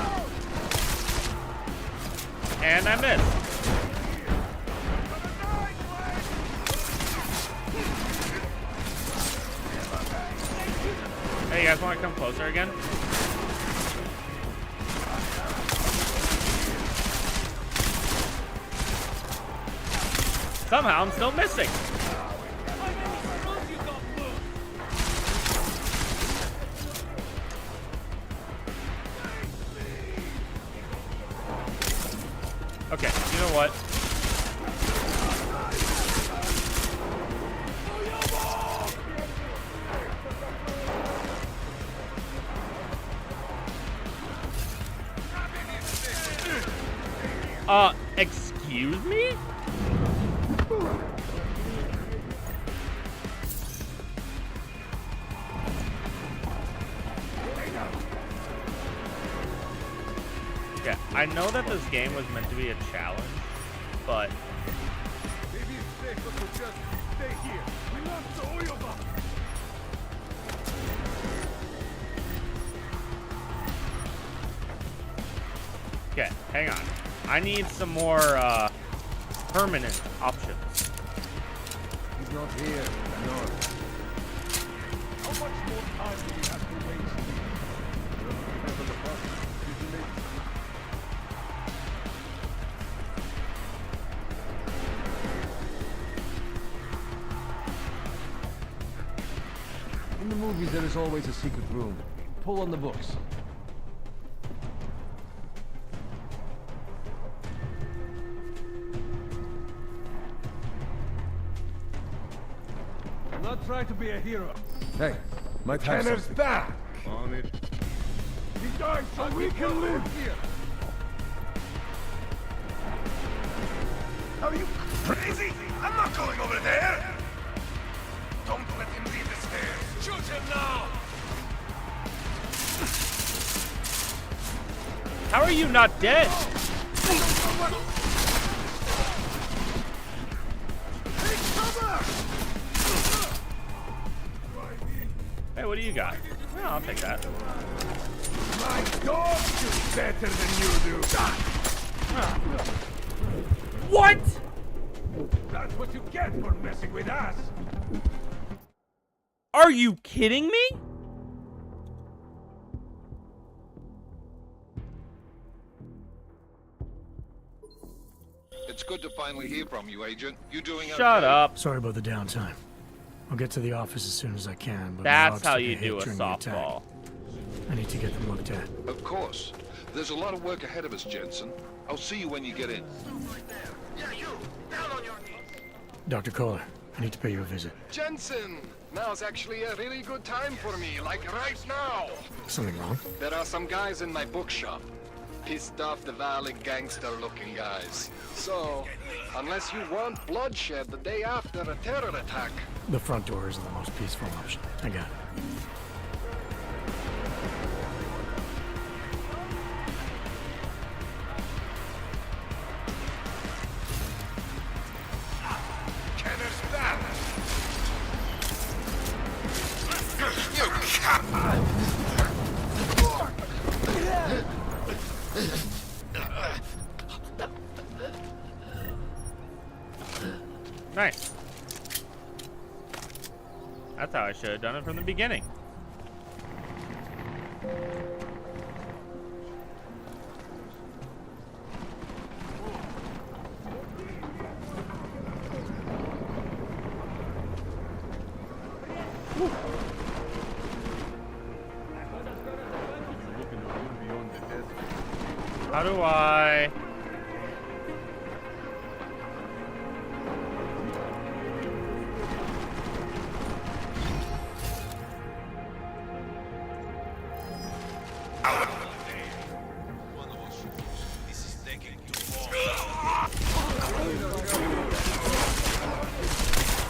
And I missed. Hey, you guys want to come closer again? Somehow I'm still missing. Okay, you know what? Excuse me? Yeah, I know that this game was meant to be a challenge, but Maybe it's safer to just stay here. We lost the oil bomb. okay, hang on. I need some more permanent options. He's not here. No. How much more time do we have to waste? Remember the bus? Isn't it? In the movies, there is always a secret room. Pull on the books. I'm not trying to be a hero. Hey, might have Kenner's something. back! On it. He died so we can live here! Are you crazy? I'm not going over there! Don't let him leave the stairs! Shoot him now! How are you not dead? Hey, what do you got? Oh, I'll take that. My dog is better than you do! What? That's what you get for messing with us! Are you kidding me? It's good to finally hear from you, Agent. You doing okay? Shut up. Sorry about the downtime. I'll get to the office as soon as I can. But That's how you do a softball. I need to get them looked at. Of course. There's a lot of work ahead of us, Jensen. I'll see you when you get in. Yeah, you! Down on your knees! Dr. Kohler, I need to pay you a visit. Jensen! Now's actually a really good time for me, like right now! Something wrong? There are some guys in my bookshop. Pissed off the Valley gangster-looking guys. So, unless you want bloodshed the day after a terror attack... The front door is the most peaceful option. I got it. Kenner's back! You cop! Nice. That's how I should have done it from the beginning. How do I...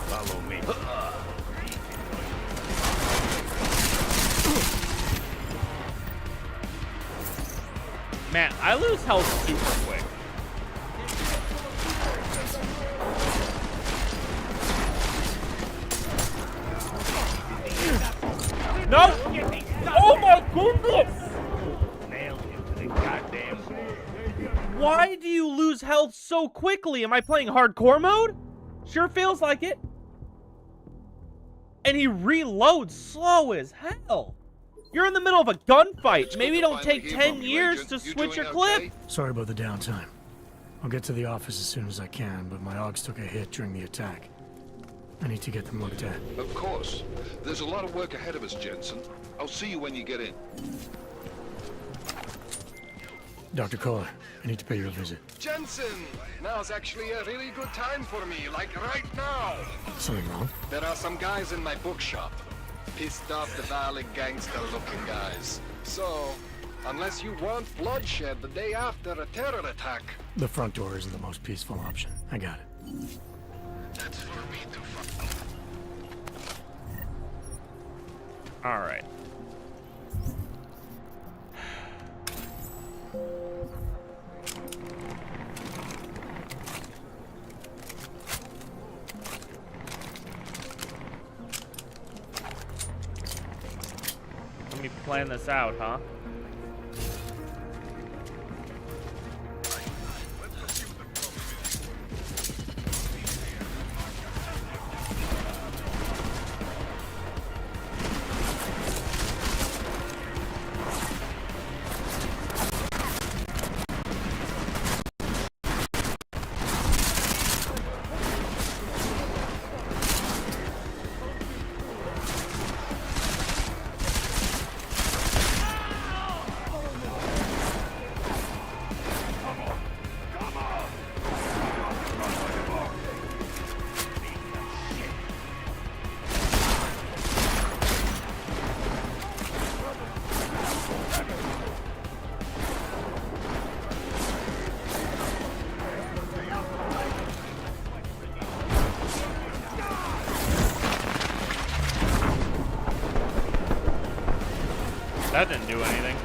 Follow me. Man, I lose health super quick. No! Oh my goodness! Nailed him to the goddamn wall. Why do you lose health so quickly? Am I playing hardcore mode? Sure feels like it. And he reloads slow as hell. You're in the middle of a gunfight. Maybe don't take 10 years to switch your clip. Sorry about the downtime. I'll get to the office as soon as I can, but my Augs took a hit during the attack. I need to get them looked at. Of course. There's a lot of work ahead of us, Jensen. I'll see you when you get in. Dr. Kohler, I need to pay you a visit. Jensen! Now's actually a really good time for me, like right now. Something wrong? There are some guys in my bookshop. Pissed off the Valley gangster-looking guys. So, unless you want bloodshed the day after a terror attack... The front door isn't the most peaceful option. I got it. That's for me to All right. Let me plan this out, huh? That didn't do anything.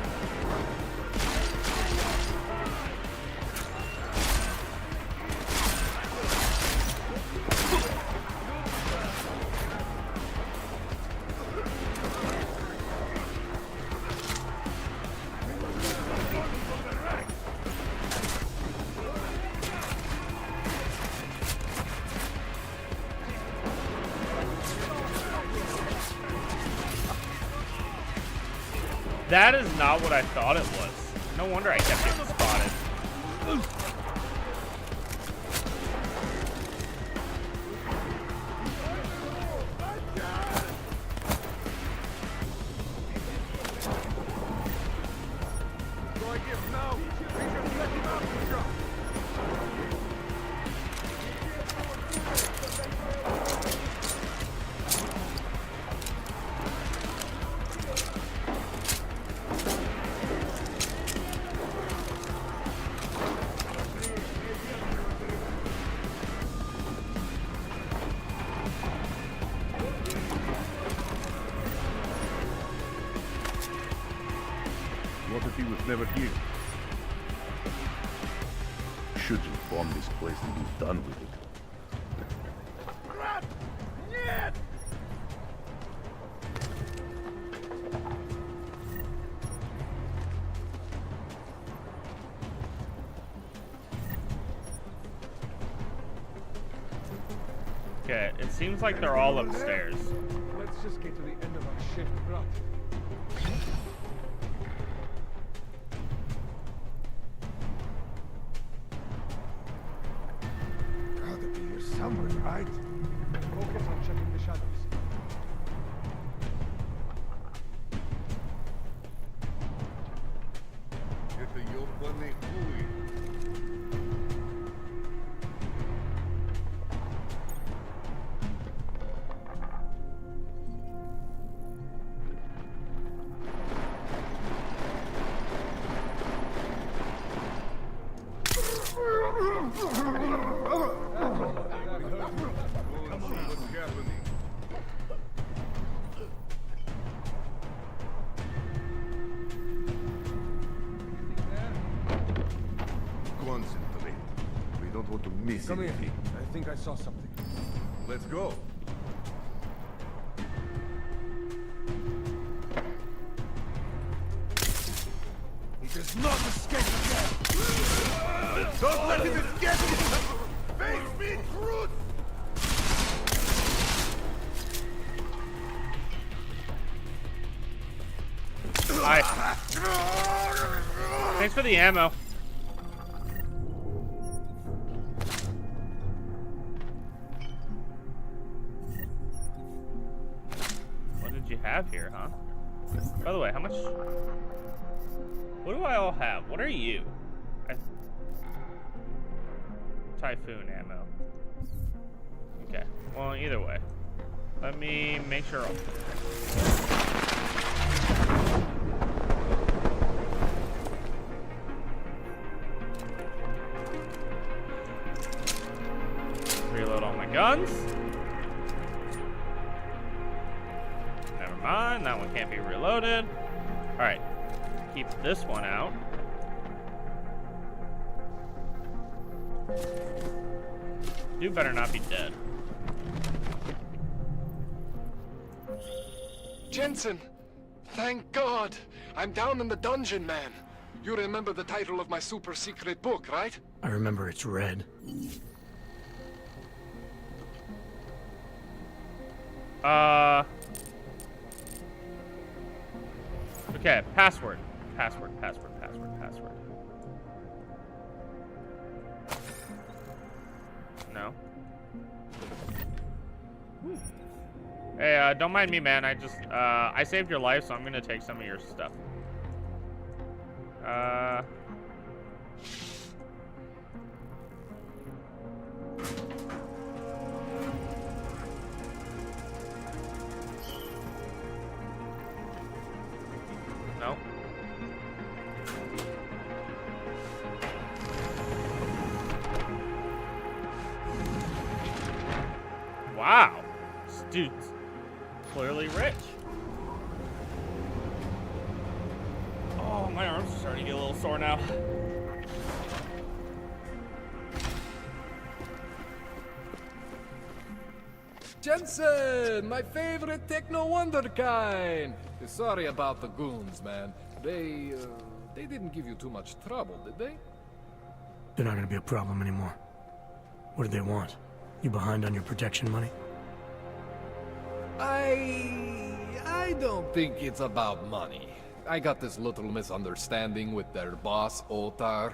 That is not what I thought it was. No wonder I kept getting spotted. What if he was never here? Should just bomb this place and be done with it. Okay, it seems like they're all upstairs. Let's just get to the end of our shift, bro. Gotta be here somewhere, right? Focus on checking the shadows. Easy. Come here. I think I saw something. Let's go. He does not escape again! Don't let him escape! Face me, truth! Hi. Thanks for the ammo. What did you have here, huh? By the way, how much... What do I all have? What are you? Typhoon ammo. Okay. Well, either way. Let me make sure... Reload all my guns. Never mind, that one can't be reloaded. Alright, keep this one out. You better not be dead. Jensen! Thank God! I'm down in the dungeon, man. You remember the title of my super secret book, right? I remember it's red. Okay, password. Password. No. Hey, don't mind me, man. I saved your life, so I'm gonna take some of your stuff. No. Wow. This dude's clearly rich. Oh, my arms are starting to get a little sore now. Jensen, my favorite techno wonderkind. Sorry about the goons, man. They didn't give you too much trouble, did they? They're not gonna be a problem anymore. What do they want? You behind on your protection money? I don't think it's about money. I got this little misunderstanding with their boss, Otar.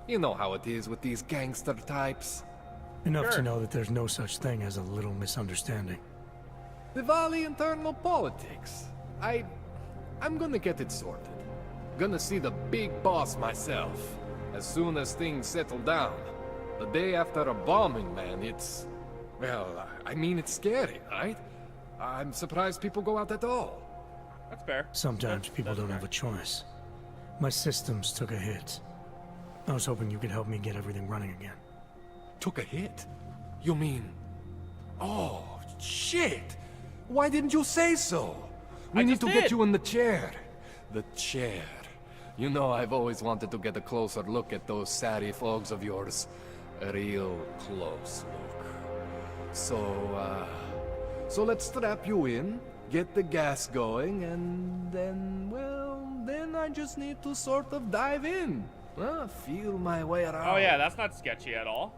You know how it is with these gangster types. Enough to know that there's no such thing as a little misunderstanding. Diwali internal politics. I'm gonna get it sorted. Gonna see the big boss myself. As soon as things settle down. The day after a bombing, man, it's... Well, I mean, it's scary, right? I'm surprised people go out at all. That's fair. Sometimes people don't have a choice. My systems took a hit. I was hoping you could help me get everything running again. Took a hit? You mean... Oh, shit! Why didn't you say so? We need to get you in the chair. The chair. You know, I've always wanted to get a closer look at those satty folks of yours. A real close look. So let's strap you in, get the gas going, and then, well, then I just need to sort of dive in. Feel my way around. Oh yeah, that's not sketchy at all.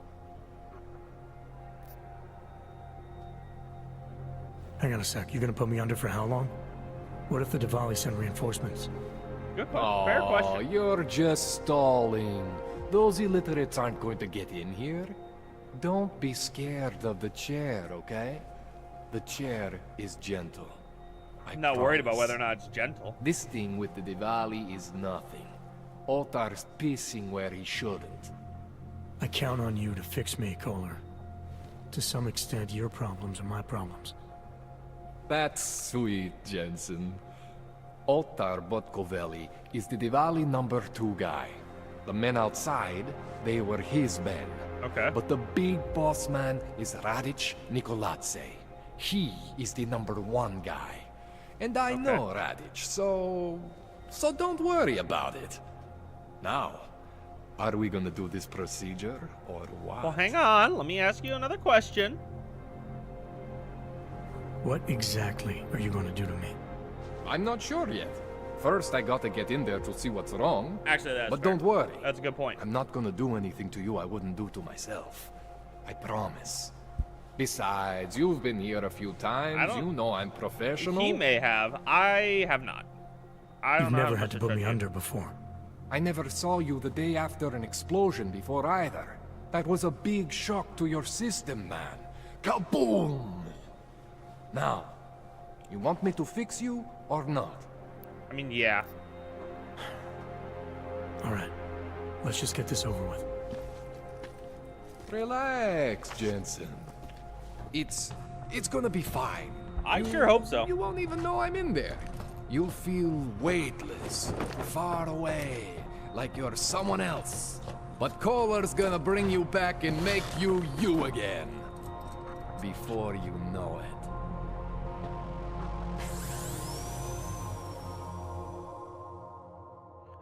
Hang on a sec, you gonna put me under for how long? What if the Diwali send reinforcements? Good question. Fair question. You're just stalling. Those illiterates aren't going to get in here. Don't be scared of the chair, okay? The chair is gentle. I'm not worried about whether or not it's gentle. This thing with the Diwali is nothing. Otar's pissing where he shouldn't. I count on you to fix me, Kohler. To some extent, your problems are my problems. That's sweet, Jensen. Otar Botkovelli is the Diwali #2 guy. The men outside, they were his men. Okay. But the big boss man is Radic Nikoladze. He is the #1 guy. And I know Radic, so don't worry about it. Now, Are we gonna do this procedure, or what? Well, hang on. Let me ask you another question. What exactly are you going to do to me? I'm not sure yet. First, I gotta get in there to see what's wrong. Actually, that's But fair. don't worry. That's a good point. I'm not gonna do anything to you I wouldn't do to myself. I promise. Besides, you've been here a few times. You know I'm professional. He may have. I have not. I don't You've know how never much had to to put me judge you. under before. I never saw you the day after an explosion before either. That was a big shock to your system, man. Kaboom! Now, you want me to fix you or not? I mean, yeah. All right. Let's just get this over with. Relax, Jensen. It's gonna be fine. I sure hope so. You won't even know I'm in there. You'll feel weightless, far away, like you're someone else. But Kohler's gonna bring you back and make you you again. Before you know it.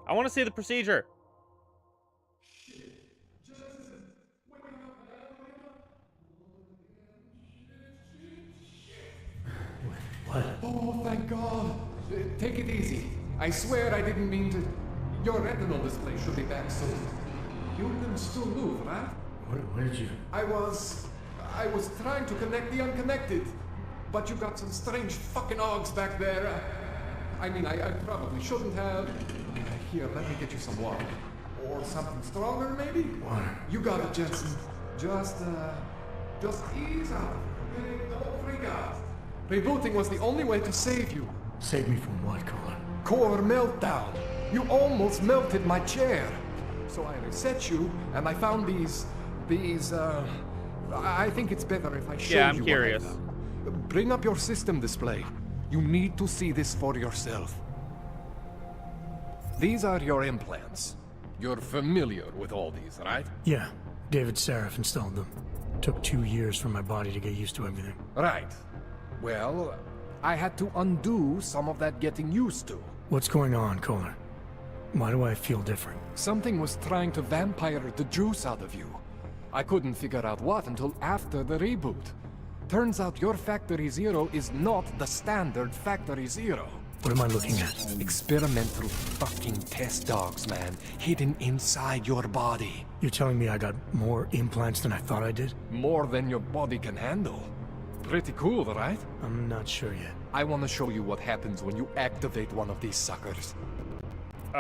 I want to see the procedure. What? Oh, thank God. Take it easy. I swear I didn't mean to. Your retinal display should be back soon. You can still move, right? Where did you? I was trying to connect the unconnected, but you got some strange fucking ogs back there. I mean, I probably shouldn't have. Here, let me get you some water. Or something stronger, maybe? Water. You got it, Jensen. Just ease out. Okay? Don't freak out. Rebooting was the only way to save you. Save me from what, Kohler? Core meltdown. You almost melted my chair. So I reset you, and I found these, I think it's better if I show you. Yeah, I'm curious. Bring up your system display. You need to see this for yourself. These are your implants. You're familiar with all these, right? Yeah. David Seraph installed them. Took 2 years for my body to get used to everything. Right. Well, I had to undo some of that getting used to. What's going on, Kohler? Why do I feel different? Something was trying to vampire the juice out of you. I couldn't figure out what until after the reboot. Turns out your Factory Zero is not the standard Factory Zero. What am I looking at? Experimental fucking test dogs, man. Hidden inside your body. You're telling me I got more implants than I thought I did? More than your body can handle. Pretty cool, right? I'm not sure yet. I want to show you what happens when you activate one of these suckers.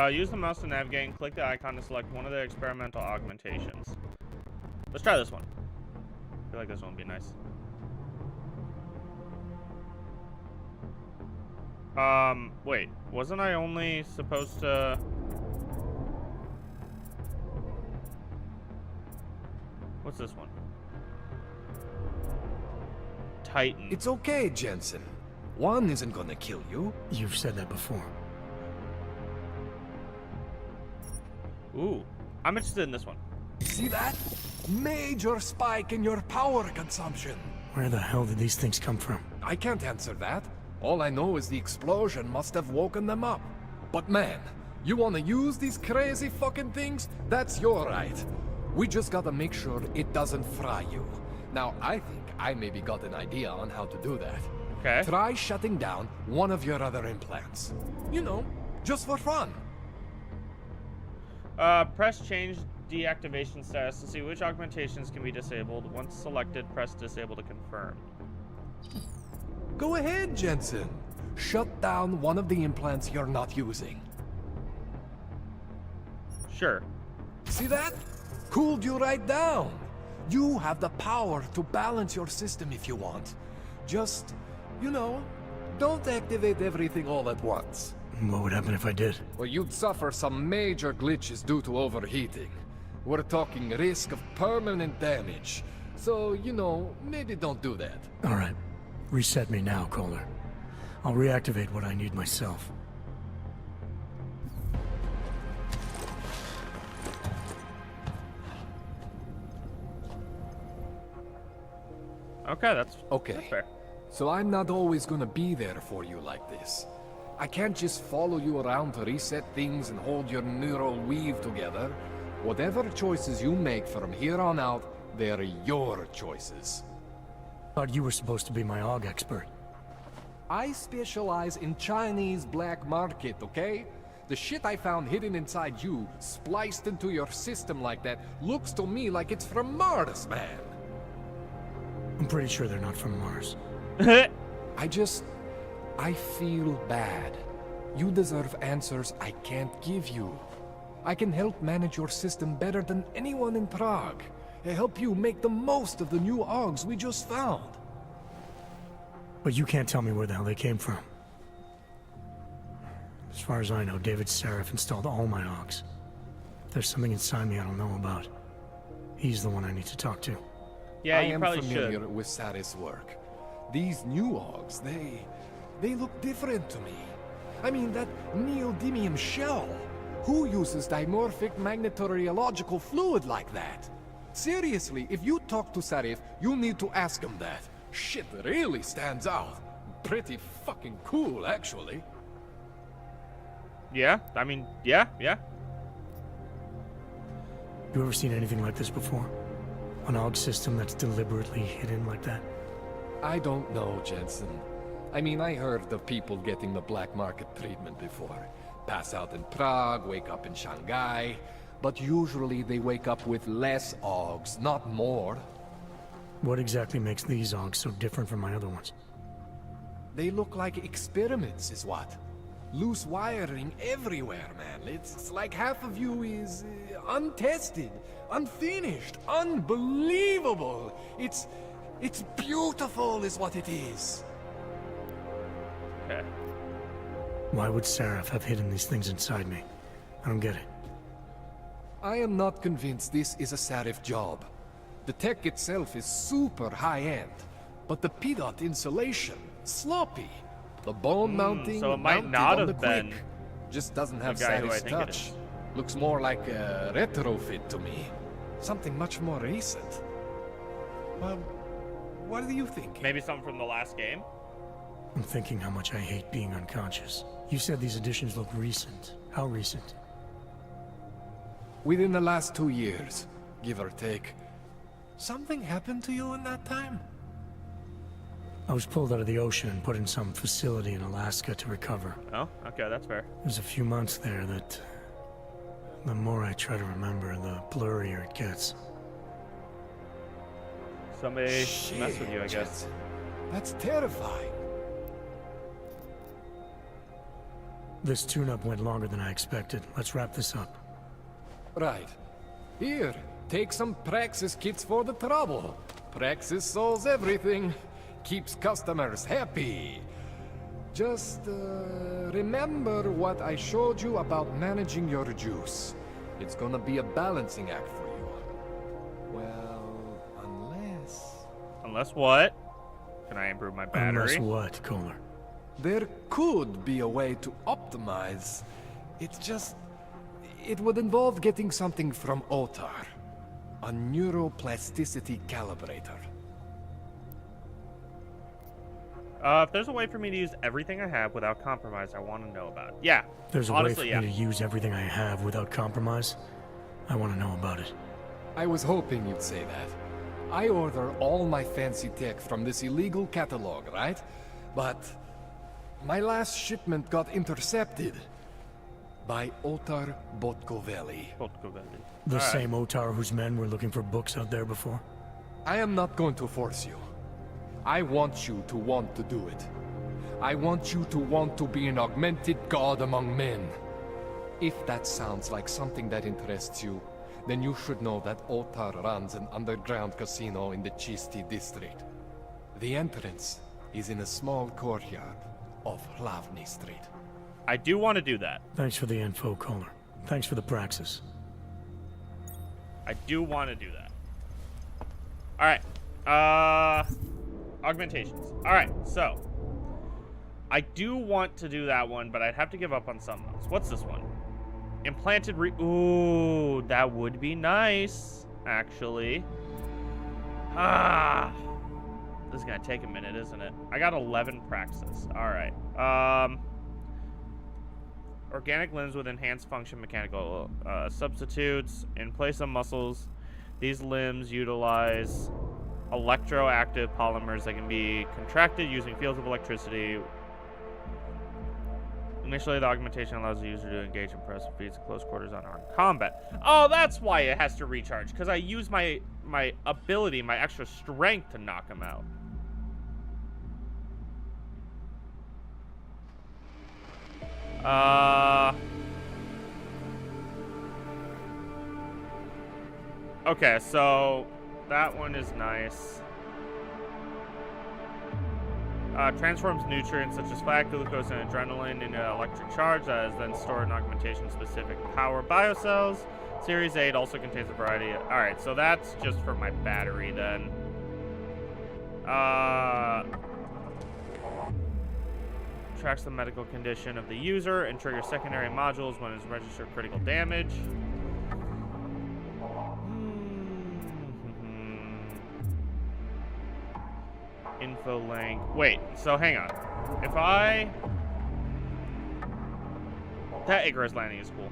Use the mouse to navigate and click the icon to select one of the experimental augmentations. Let's try this one. I feel like this one would be nice. Wait, wasn't I only supposed to... What's this one? Titan. It's okay, Jensen. One isn't gonna kill you. You've said that before. Ooh, I'm interested in this one. See that? Major spike in your power consumption. Where the hell did these things come from? I can't answer that. All I know is the explosion must have woken them up. But man, you wanna use these crazy fucking things? That's your right. We just gotta make sure it doesn't fry you. Now, I think I maybe got an idea on how to do that. Okay. Try shutting down one of your other implants. You know, just for fun. Press change deactivation status to see which augmentations can be disabled. Once selected, press disable to confirm. Go ahead, Jensen. Shut down one of the implants you're not using. Sure. See that? Cooled you right down. You have the power to balance your system if you want. Just, you know, don't activate everything all at once. What would happen if I did? Well, you'd suffer some major glitches due to overheating. We're talking risk of permanent damage. So, you know, maybe don't do that. All right. Reset me now, Kohler. I'll reactivate what I need myself. Okay, that's fair. So I'm not always gonna be there for you like this. I can't just follow you around to reset things and hold your neural weave together. Whatever choices you make from here on out, they're your choices. Thought you were supposed to be my AUG expert. I specialize in Chinese black market, okay? The shit I found hidden inside you, spliced into your system like that, looks to me like it's from Mars, man. I'm pretty sure they're not from Mars. I feel bad. You deserve answers I can't give you. I can help manage your system better than anyone in Prague. I help you make the most of the new AUGs we just found. But you can't tell me where the hell they came from. As far as I know, David Seraph installed all my AUGs. If there's something inside me I don't know about, he's the one I need to talk to. Yeah, you probably should. I am familiar with Sarah's work. These new AUGs, they look different to me. I mean, that neodymium shell. Who uses dimorphic magnetorheological fluid like that? Seriously, if you talk to Sarif, you need to ask him that. Shit really stands out. Pretty fucking cool, actually. Yeah, I mean, yeah. You ever seen anything like this before? An AUG system that's deliberately hidden like that? I don't know, Jensen. I mean, I heard of people getting the black market treatment before. Pass out in Prague, wake up in Shanghai. But usually they wake up with less AUGs, not more. What exactly makes these AUGs so different from my other ones? They look like experiments, is what. Loose wiring everywhere, man. It's like half of you is untested, unfinished, unbelievable. It's beautiful is what it is. Okay. Why would Seraph have hidden these things inside me? I don't get it. I am not convinced this is a Sarif job. The tech itself is super high-end, but the PDOT insulation, sloppy. The bone mounting, so it might not on have the been quick, just doesn't have the guy who I Sarif's think it touch. is. Looks more like a retrofit to me. Something much more recent. Well, what do you think? Maybe something from the last game? I'm thinking how much I hate being unconscious. You said these additions look recent. How recent? Within the last 2 years, give or take. Something happened to you in that time? I was pulled out of the ocean and put in some facility in Alaska to recover. Oh, okay, that's fair. There's a few months there that... the more I try to remember, the blurrier it gets. Somebody mess with you, I guess. That's terrifying. This tune-up went longer than I expected. Let's wrap this up. Right. Here, take some Praxis kits for the trouble. Praxis solves everything. Keeps customers happy. Just, remember what I showed you about managing your juice. It's gonna be a balancing act for you. Well, unless... Unless what? Can I improve my battery? Unless what, Kohler? There could be a way to optimize. It's just... it would involve getting something from Otar. A neuroplasticity calibrator. If there's a way for me to use everything I have without compromise, I want to know about it. Yeah. There's a honestly, way for me to use everything I have without compromise. I want to know about it. I was hoping you'd say that. I order all my fancy tech from this illegal catalog, right? But my last shipment got intercepted by Otar Botkoveli. The same Otar whose men were looking for books out there before? I am not going to force you. I want you to want to do it. I want you to want to be an augmented god among men. If that sounds like something that interests you, then you should know that Otar runs an underground casino in the Chisti district. The entrance is in a small courtyard off Hlavny Street. I do want to do that. Thanks for the info, Kohler. Thanks for the praxis. I do want to do that. Alright. Augmentations. Alright, so. I do want to do that one, but I'd have to give up on some of those. What's this one? Implanted Ooh, that would be nice, actually. This is gonna take a minute, isn't it? I got 11 praxis. Alright. organic limbs with enhanced function mechanical substitutes. In place of muscles, these limbs utilize electroactive polymers that can be contracted using fields of electricity. Initially, the augmentation allows the user to engage in pressure feats in close quarters unarmed combat. Oh, that's why it has to recharge, because I use my ability, my extra strength to knock him out. Okay, so that one is nice. Transforms nutrients such as fat, glucose, and adrenaline into an electric charge that is then stored in augmentation-specific power biocells. Series 8 also contains a variety of... Alright, so that's just for my battery then. Tracks the medical condition of the user and triggers secondary modules when it's registered critical damage. Info link. Wait, so hang on. If I... That Icarus landing is cool.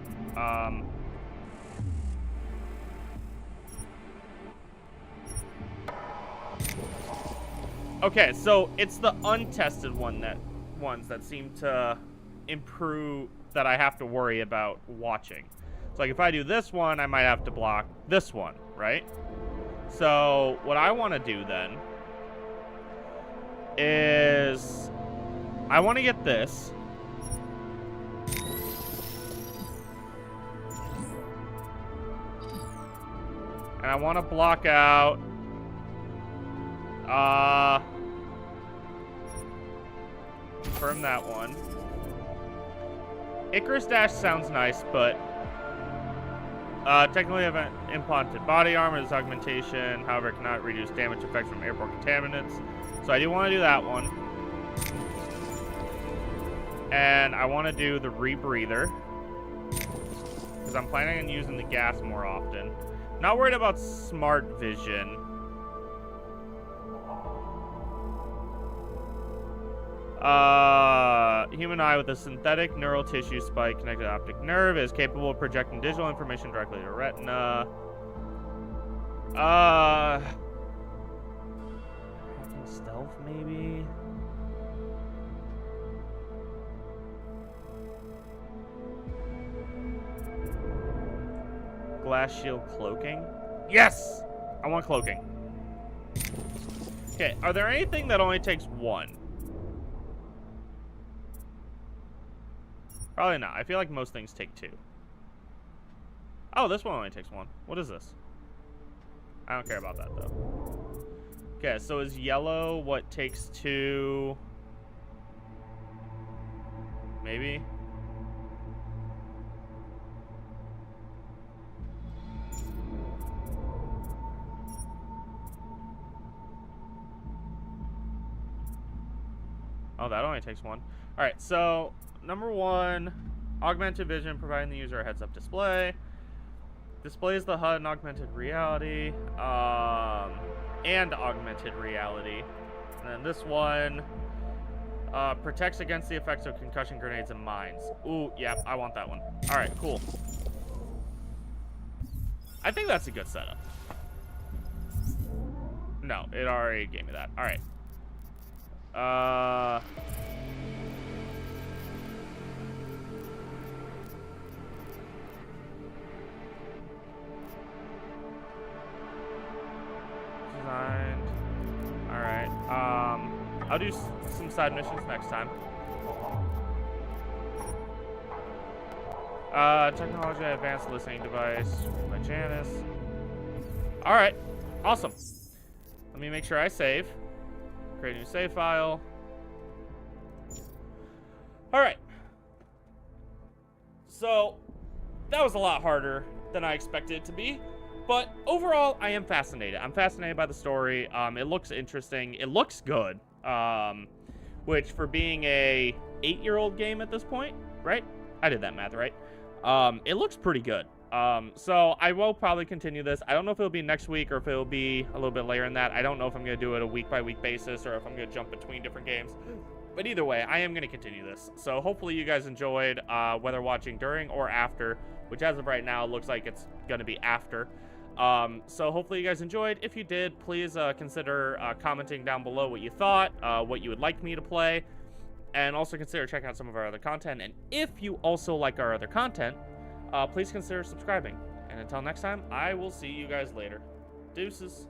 Okay, so it's the untested ones that seem to improve, that I have to worry about watching. So like if I do this one, I might have to block this one, right? So what I want to do then is I want to get this. And I want to block out confirm that one. Icarus Dash sounds nice, but technically have an implanted body armor. This augmentation, however, cannot reduce damage effects from airborne contaminants. So I do want to do that one. And I want to do the rebreather, because I'm planning on using the gas more often. Not worried about smart vision. Human eye with a synthetic neural tissue spike connected to optic nerve is capable of projecting digital information directly to retina. Stealth, maybe? Glass shield cloaking? Yes! I want cloaking. Okay, are there anything that only takes one? Probably not. I feel like most things take two. Oh, this one only takes one. What is this? I don't care about that, though. Okay, so is yellow what takes two? Maybe? Oh, that only takes one. Alright, so number one, augmented vision, providing the user a heads-up display. Displays the HUD in augmented reality, and augmented reality. And then this one, protects against the effects of concussion grenades and mines. Ooh, yeah, I want that one. Alright, cool. I think that's a good setup. No, it already gave me that. Alright. Designed. Alright. I'll do some side missions next time. Technology advanced listening device by Janice. Alright. Awesome. Let me make sure I save. Create a new save file. Alright. So, that was a lot harder than I expected it to be. But overall, I am fascinated. I'm fascinated by the story. It looks interesting. It looks good. Which, for being a 8-year-old game at this point, right? I did that math, right? It looks pretty good. So I will probably continue this. I don't know if it'll be next week or if it'll be a little bit later than that. I don't know if I'm going to do it a week-by-week basis or if I'm going to jump between different games. But either way, I am going to continue this. So hopefully you guys enjoyed, whether watching during or after, which as of right now looks like it's going to be after. So hopefully you guys enjoyed. If you did, please consider commenting down below what you thought, what you would like me to play, and also consider checking out some of our other content. And if you also like our other content, please consider subscribing. And until next time, I will see you guys later. Deuces.